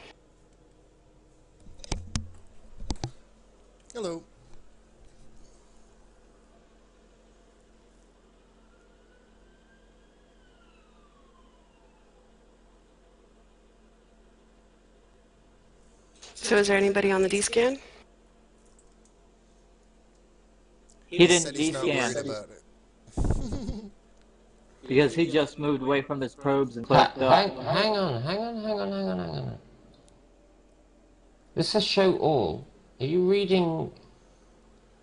Hello. So is there anybody on the D-scan? He Said didn't he's not worried D-scan about it. because he just moved away from his probes and clicked up. Hang on. This says show all. Are you reading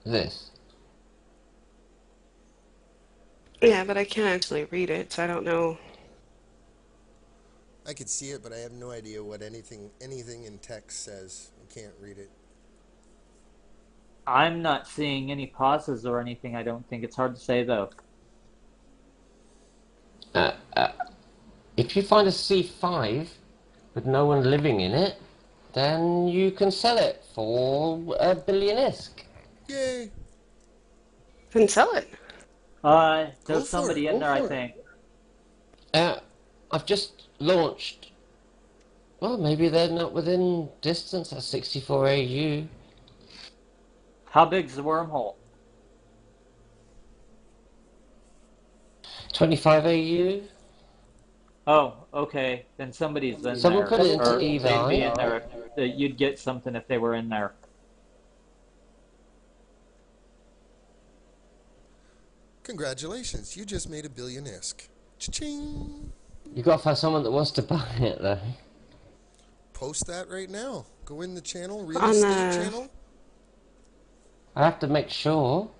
this? Yeah, but I can't actually read it, so I don't know. I could see it, but I have no idea what anything in text says. I can't read it. I'm not seeing any pauses or anything, I don't think. It's hard to say, though. If you find a C5 with no one living in it, then you can sell it for $1 billion ISK. Yay! Then sell it. Go There's for somebody it, in go there, I for it. think. I've just launched. Well, maybe they're not within distance at 64 AU. How big's the wormhole? 25 AU. Oh, okay. Then somebody's in Someone there. put it into Or they'd be Evi. in there. You'd get something if they were in there. Congratulations, you just made $1 billion ISK. Cha-ching! You gotta find someone that wants to buy it though. Post that right now. Go in the channel, real On estate the- channel. I have to make sure.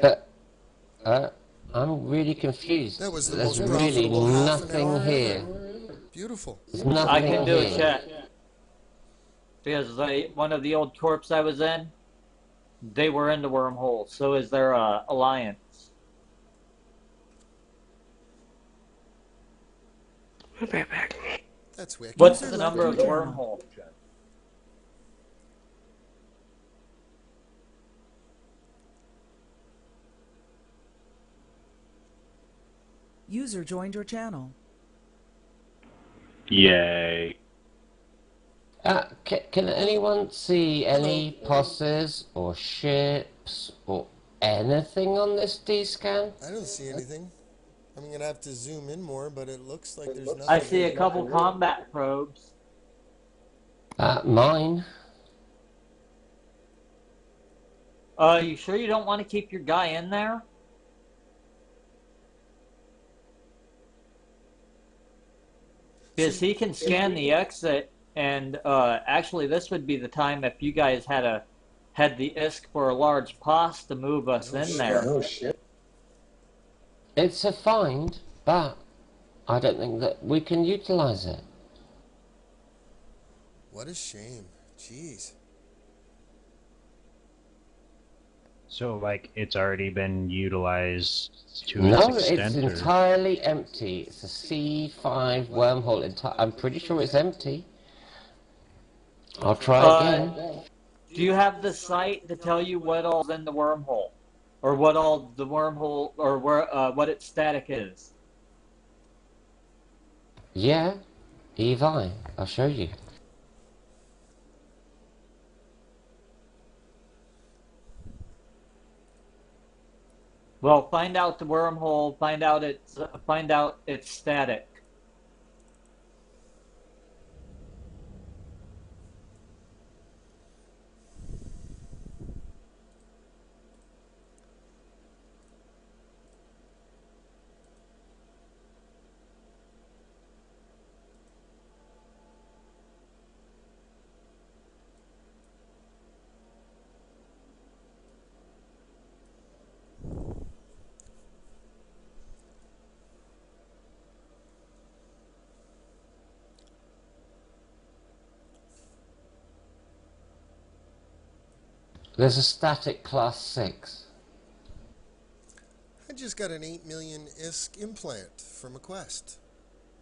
But I'm really confused. That was the There's most really profitable half an hour nothing here. ever. Beautiful. There's nothing I can do a here. check. Because one of the old corps I was in, they were in the wormhole. So is their alliance. I'll be right back. That's wicked. What's I the love number it. of the wormhole? User joined your channel. Yay. Can anyone see any posses or ships or anything on this D-scan? I don't see anything. I'm gonna have to zoom in more, but it looks like there's nothing. I see a couple combat probes. Mine. You sure you don't want to keep your guy in there? Because he can scan the exit, and actually this would be the time if you guys had the ISK for a large POS to move us in there. Oh shit. It's a find, but I don't think that we can utilize it. What a shame. Jeez. So, like, it's already been utilized to No, its it's extent? Or... entirely empty. It's a C5 wormhole. I'm pretty sure it's empty. I'll try again. Do you have the site to tell you what all's in the wormhole? Or what all the wormhole, or what its static is? Yeah, Evi, I'll show you. Well, find out the wormhole, find out its static. There's a static class 6. I just got an 8 million ISK implant from a quest.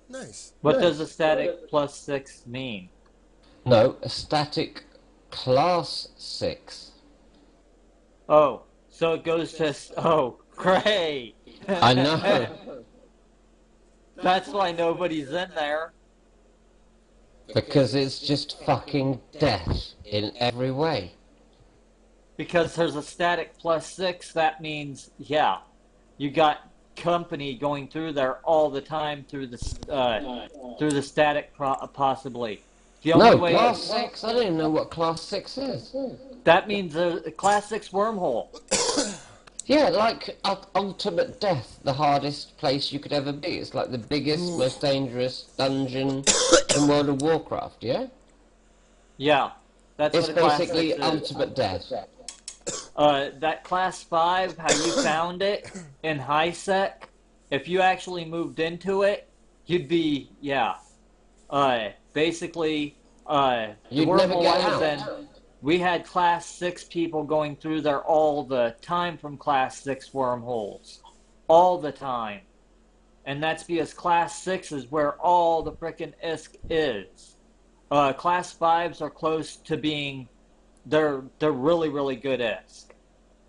Nice. What does a static +6 mean? No, a static class 6. Oh, so it goes to... Oh, great! I know. That's why nobody's in there. Because it's just fucking death in every way. Because there's a static +6, that means, yeah, you got company going through there all the time through the static possibly. The only No, way class 6? I don't even know what class 6 is. that means a class 6 wormhole. Yeah, like ultimate death, the hardest place you could ever be. It's like the biggest, most dangerous dungeon in World of Warcraft, yeah? Yeah, that's It's what a class 6 basically is. ultimate death. That class 5, how you found it in high sec, if you actually moved into it, you'd be, yeah. Basically, the You'd never wormhole get I was out. in, we had class 6 people going through there all the time from class 6 wormholes. All the time. And that's because class 6 is where all the frickin' ISK is. Class 5s are close to being, they're really, really good ISK.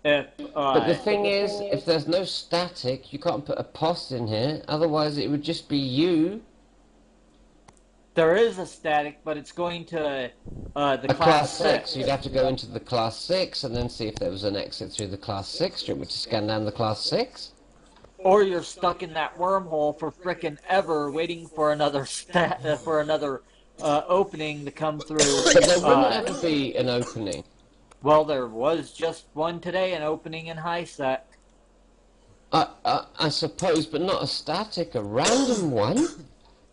But the thing is, if there's no static, you can't put a POS in here, otherwise it would just be you. There is a static, but it's going to the A class 6, 6. you'd have to go into the class 6 and then see if there was an exit through the class 6. Do you want me to scan down the class 6? or you're stuck in that wormhole for frickin' ever, waiting for another opening to come through. But there wouldn't ever be an opening. Well, there was just one today, an opening in high sec. I suppose, but not a static, a random one.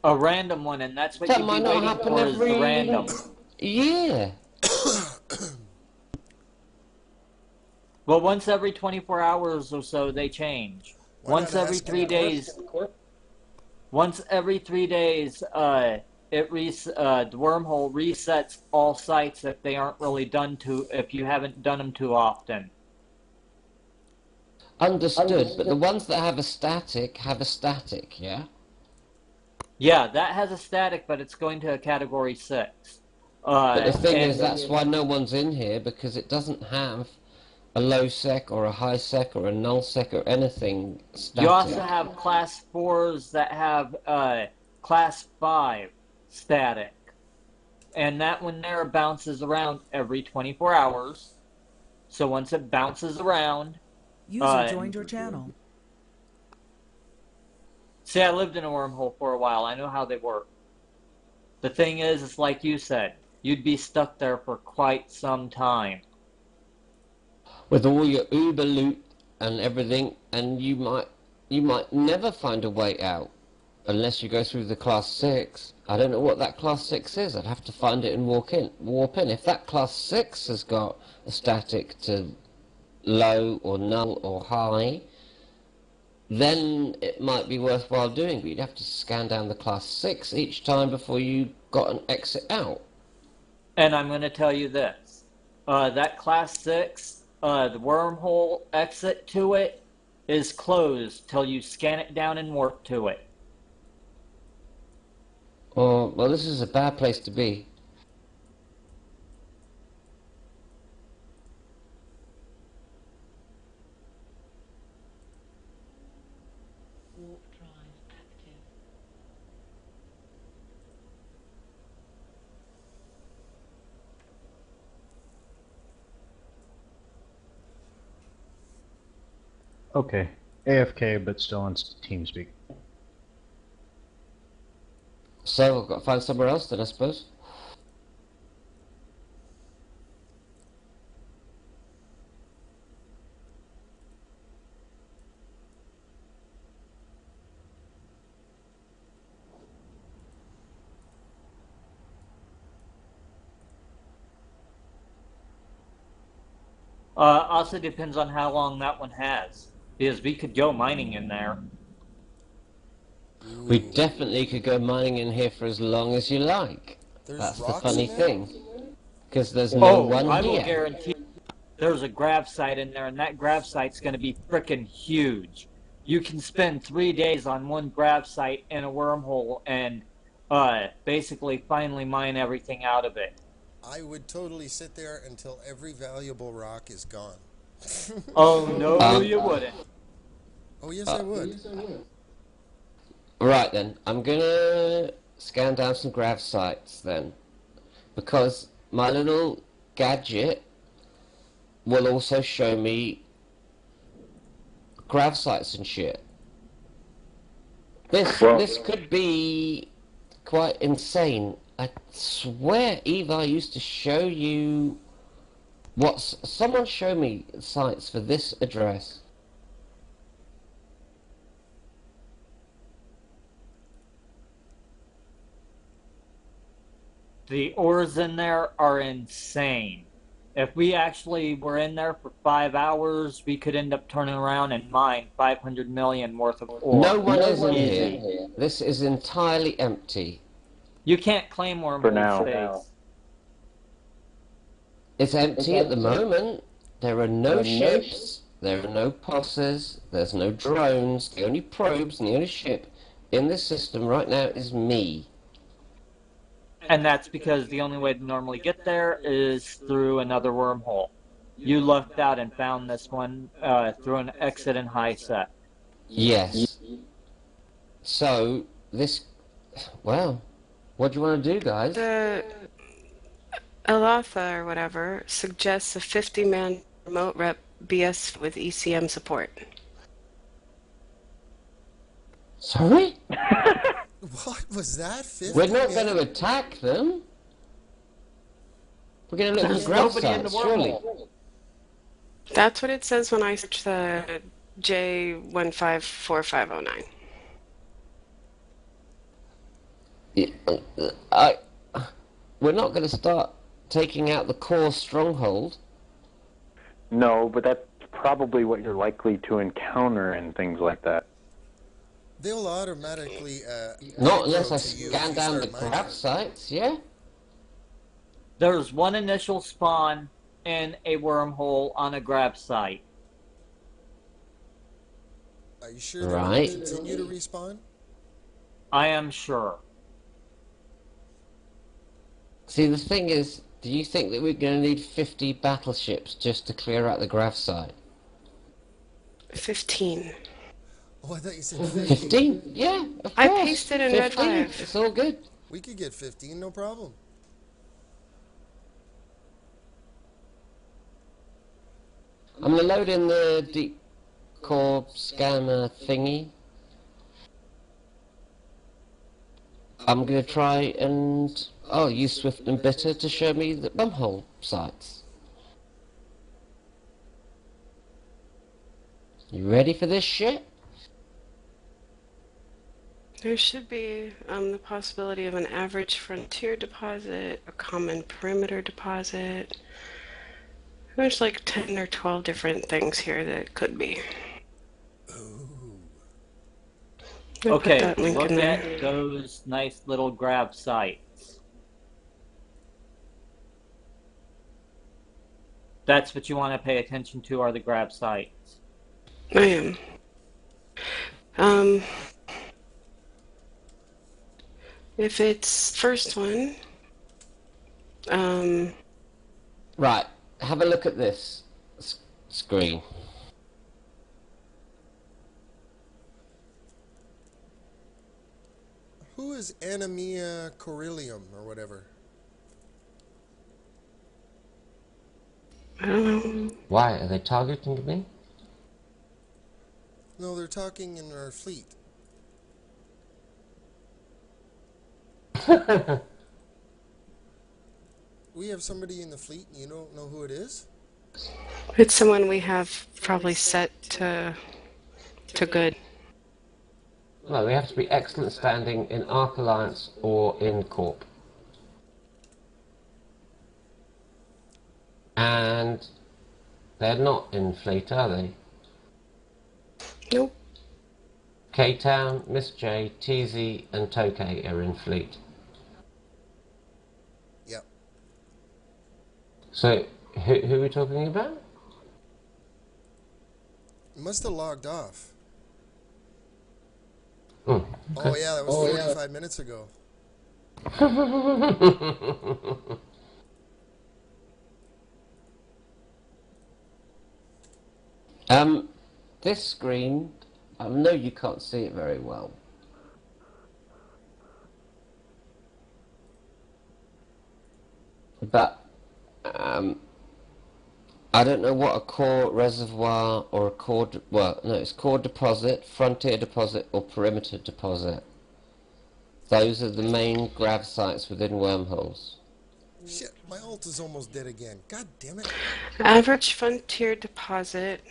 A random one, and that's what That you'd might be not waiting happen for is the every... random. Yeah. Well, once every 24 hours or so, they change. Once every 3 days. Once every 3 days, the wormhole resets all sites if they aren't really if you haven't done them too often. Understood, but the ones that have a static, yeah? Yeah, that has a static, but it's going to a category 6. But the thing is, that's why no one's in here, because it doesn't have a low sec or a high sec or a null sec or anything static. You also have class 4s that have class 5 static. And that one there bounces around every 24 hours. So once it bounces around... User joined your channel. See, I lived in a wormhole for a while. I know how they work. The thing is, it's like you said. You'd be stuck there for quite some time. With all your Uber loot and everything, and you might never find a way out unless you go through the class 6. I don't know what that class 6 is. I'd have to find it and warp in. If that class 6 has got a static to low or null or high, then it might be worthwhile doing, but you'd have to scan down the class 6 each time before you got an exit out. And I'm going to tell you this. That class 6... the wormhole exit to it is closed till you scan it down and warp to it. Oh, well, this is a bad place to be. Warp drive active. Okay. AFK, but still on TeamSpeak. So, I've got to find somewhere else then, I suppose. Also depends on how long that one has. Because we could go mining in there. We definitely could go mining in here for as long as you like. That's the funny thing. Because there's no one I here. will guarantee there's a grab site in there, and that grab site's going to be frickin' huge. You can spend 3 days on one grab site in a wormhole and basically finally mine everything out of it. I would totally sit there until every valuable rock is gone. Oh, no, you wouldn't. Oh, yes, I would. Right then, I'm gonna scan down some grav sites then. Because my little gadget will also show me grav sites and shit. This could be quite insane. I swear Eva used to show you someone show me sites for this address. The ores in there are insane. If we actually were in there for 5 hours, we could end up turning around and mine 500 million worth of ore. No one is in here. This is entirely empty. You can't claim wormhole space. It's empty at the moment. There are no ships. There are no posses. There's no drones. The only probes and the only ship in this system right now is me. And that's because the only way to normally get there is through another wormhole. You lucked out and found this one through an exit in high set. Yes. So, this... Well, what do you want to do, guys? The Alatha or whatever suggests a 50-man remote rep BS with ECM support. Sorry? What was that? 50? We're not going to attack them. We're going to look for There's grab nobody in the sites, surely. wormhole. That's what it says when I search the J154509. We're not going to start taking out the core stronghold. No, but that's probably what you're likely to encounter and things like that. They'll automatically Not unless I aggro to you if scan you down the start mining. grab sites, yeah? There's one initial spawn in a wormhole on a grab site. Are you sure they Right. won't continue to respawn? I am sure. See, the thing is, do you think that we're going to need 50 battleships just to clear out the grab site? 15. Oh, I thought you said 50. 15? Yeah, of course. I pasted in red 15. 5. It's all good. We could get 15, no problem. I'm going to load in the deep core scanner thingy. I'm going to try and use Swift and Bitter to show me the wormhole sites. You ready for this shit? There should be the possibility of an average frontier deposit, a common perimeter deposit. There's like 10 or 12 different things here that it could be. I'll put Okay, that link look in there. at those nice little grab sites. That's what you want to pay attention to, are the grab sites. I am. If it's first one, Right, have a look at this screen. Who is Anemia Coryllium or whatever? I don't know. Why, are they targeting me? No, they're talking in our fleet. We have somebody in the fleet and you don't know who it is? It's someone we have probably set to good. No, we have to be excellent standing in Ark Alliance or in Corp. And they're not in fleet, are they? Nope. K-Town, Miss J, TZ and Tokay are in fleet. Yep. So, who are we talking about? Must have logged off. Oh, Oh yeah, that was 45 minutes ago. This screen, I know you can't see it very well. But, I don't know what a core reservoir or a core, it's core deposit, frontier deposit or perimeter deposit. Those are the main grab sites within wormholes. Shit, my ult is almost dead again. God damn it. Average frontier deposit.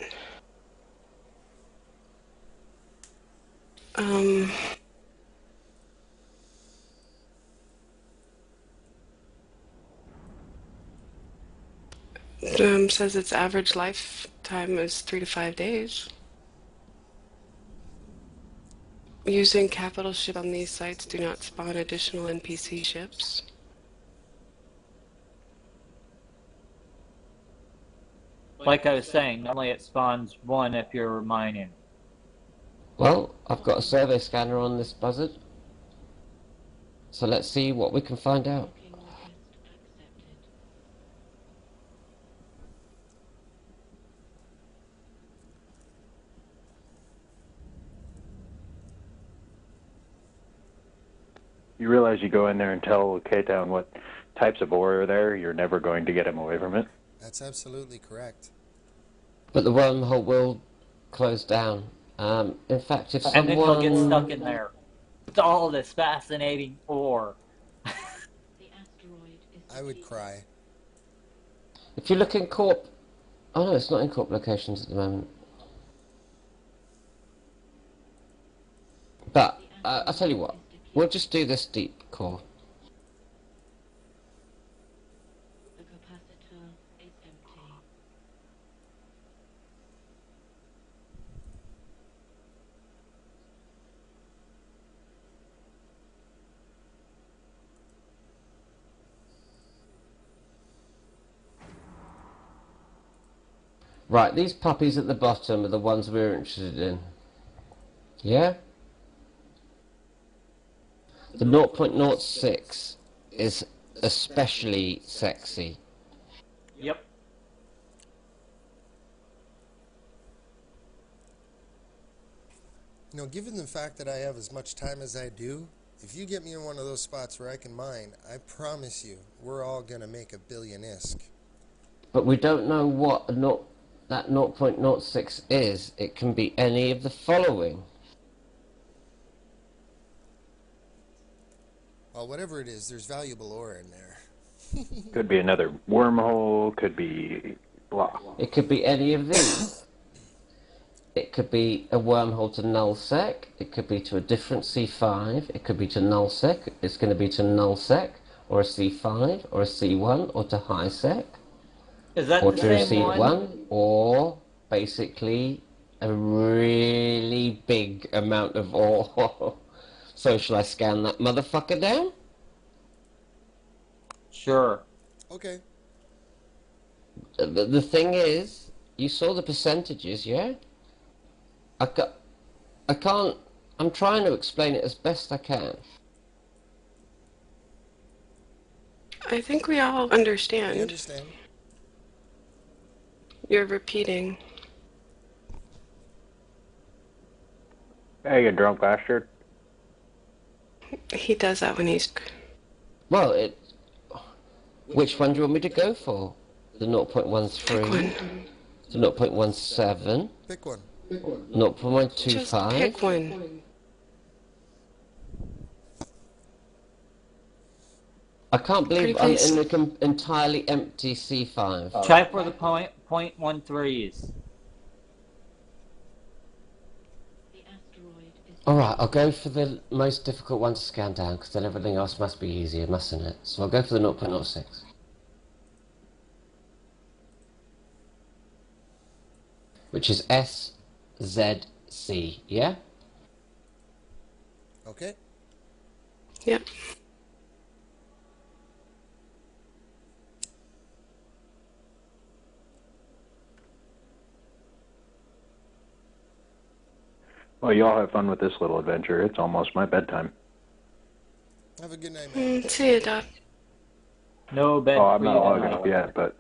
Says its average lifetime is 3 to 5 days. Using capital ship on these sites do not spawn additional NPC ships. Like I was saying, normally it spawns one if you're mining. Well, I've got a survey scanner on this buzzard. So let's see what we can find out. Docking request accepted. You realize you go in there and tell K-Town what types of ore are there, you're never going to get him away from it. That's absolutely correct. But the wormhole will close down In fact, if And then he'll get someone... stuck in there with all this fascinating ore. The asteroid is I would depleted. cry. If you look in Corp... Oh no, it's not in Corp locations at the moment. But, I'll tell you what. We'll just do this deep core. The capacitor is empty. Right, these puppies at the bottom are the ones we're interested in. Yeah? The 0.06 is especially sexy. Yep. You know, given the fact that I have as much time as I do, if you get me in one of those spots where I can mine, I promise you, we're all gonna make a billion ISK. But we don't know what that 0.06 is. It can be any of the following. Well, whatever it is, there's valuable ore in there. Could be another wormhole, could be blah. It could be any of these. It could be a wormhole to nullsec. It could be to a different C5. It could be to nullsec. It's going to be to nullsec, or a C5, or a C1, or to highsec. Is that Or the to a same one? C1, or basically a really big amount of ore. So shall I scan that motherfucker down? Sure. Okay. The thing is, you saw the percentages, yeah? I can't, I'm trying to explain it as best I can. I think we all I understand. understand. You're repeating. Hey, you drunk bastard. He does that when he's... Well, which one do you want me to go for? The Pick 0.13, one. the 0.17, Pick one. 0.25? Just pick one. I can't believe Pretty I'm please. in an entirely empty C5. Try for the .13s. The asteroid is Alright, I'll go for the most difficult one to scan down, because then everything else must be easier, mustn't it? So I'll go for the 0.06. Which is SZC, yeah? Okay. Yep. Well, you all have fun with this little adventure. It's almost my bedtime. Have a good night, man. See you, Doc. No bed Oh, I'm for not you logging tonight. up yet, but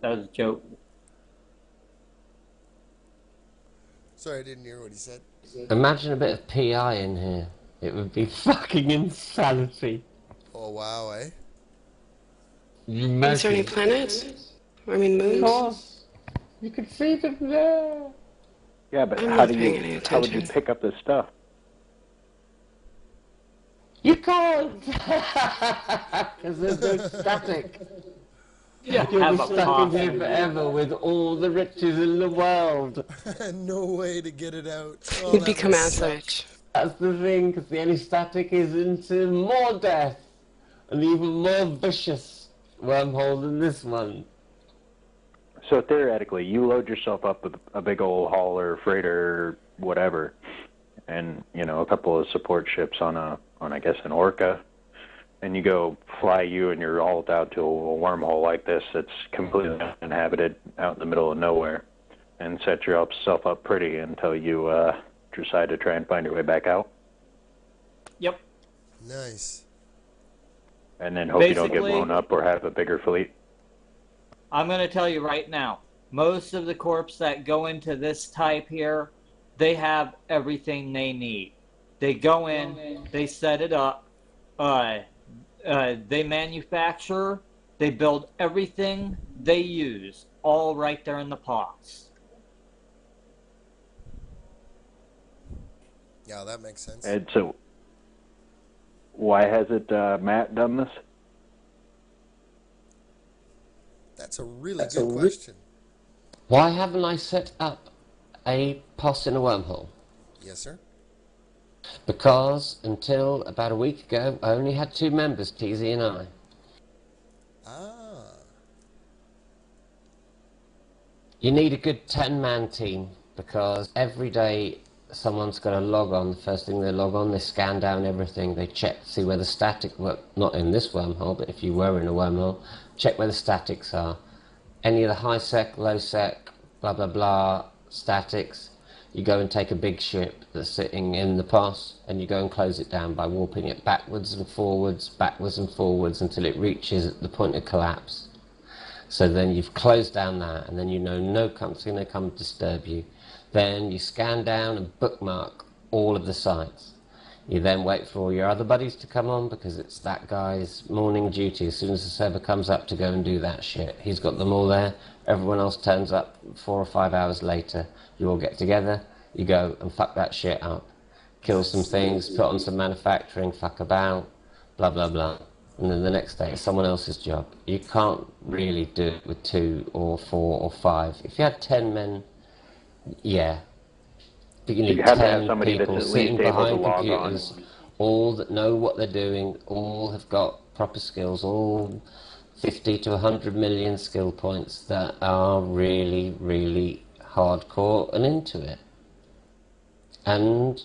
That was a joke. Sorry, I didn't hear what he said. Imagine a bit of PI in here. It would be fucking insanity. Oh, wow, eh? Is there any planets? I mean, Of moons? course. You could see them there. yeah, but I'm how not do paying any you how would you attention. pick up this stuff? You can't! Because there's no static. Yeah, You'll have be a stuck in here pop. forever with all the riches in the world. No way to get it out. Oh, You'd that become must ass suck. rich. That's the thing, because the only static is into more death. And even more vicious wormhole than this one. So theoretically, you load yourself up with a big old hauler, freighter, whatever, and a couple of support ships on I guess an Orca, and you go fly you and your alt out to a wormhole like this that's completely uninhabited out in the middle of nowhere, and set yourself up pretty until you decide to try and find your way back out, Yep. Nice. and then hope you don't get Basically- blown up or have a bigger fleet. I'm going to tell you right now, most of the corps that go into this type here, they have everything they need. They go in, they set it up, they manufacture, they build everything they use, all right there in the pods. Yeah, that makes sense. And so, why hasn't Matt done this? That's a really good question. Why haven't I set up a POS in a wormhole? Yes, sir. Because until about a week ago, I only had 2 members, TZ and I. Ah. You need a good 10-man team, because every day someone's got to log on. The first thing they log on, they scan down everything, they check to see where the static, well, not in this wormhole, but if you were in a wormhole, check where the statics are. Any of the high sec, low sec, blah blah blah statics, you go and take a big ship that's sitting in the POS and you go and close it down by warping it backwards and forwards until it reaches the point of collapse. So then you've closed down that, and then you know no one's going to come disturb you. Then you scan down and bookmark all of the sites. You then wait for all your other buddies to come on, because it's that guy's morning duty. As soon as the server comes up to go and do that shit, he's got them all there. Everyone else turns up 4 or 5 hours later. You all get together, you go and fuck that shit up. Kill some things, put on some manufacturing, fuck about, blah blah blah. And then the next day it's someone else's job. You can't really do it with 2 or 4 or 5. If you had 10 men, yeah. But you need You have to 10 have somebody that's people at sitting least able to behind log computers, on. all that know what they're doing, all have got proper skills, all 50 to 100 million skill points that are really, really hardcore and into it. And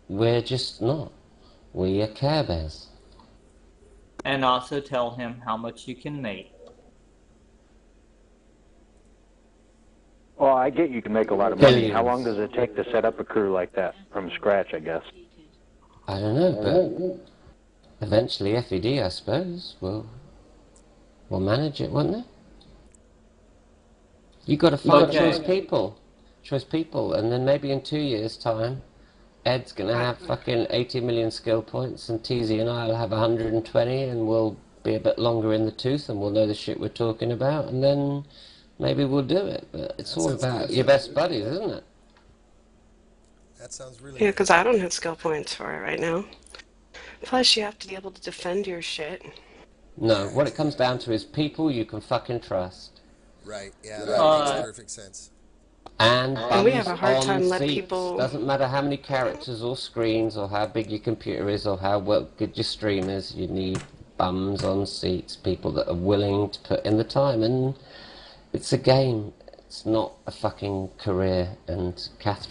we're just not. We are Care Bears. And also tell him how much you can make. Well, I get you can make a lot of money. Billions. How long does it take to set up a crew like that from scratch, I guess? I don't know, but eventually FED, I suppose, will manage it, won't they? You got to find choice people, and then maybe in 2 years' time, Ed's gonna have fucking 80 million skill points, and TZ and I'll have 120, and we'll be a bit longer in the tooth, and we'll know the shit we're talking about, and then maybe we'll do it. But it's all about your best buddies, isn't it? That sounds really Yeah, good. because I don't have skill points for it right now. Plus, you have to be able to defend your shit. No, what it comes down to is people you can fucking trust. Right, yeah, that makes perfect sense. And we have a hard bums time on letting seats. people- Doesn't matter how many characters or screens or how big your computer is or how well good your stream is, you need bums on seats, people that are willing to put in the time. And it's a game, it's not a fucking career. And Catherine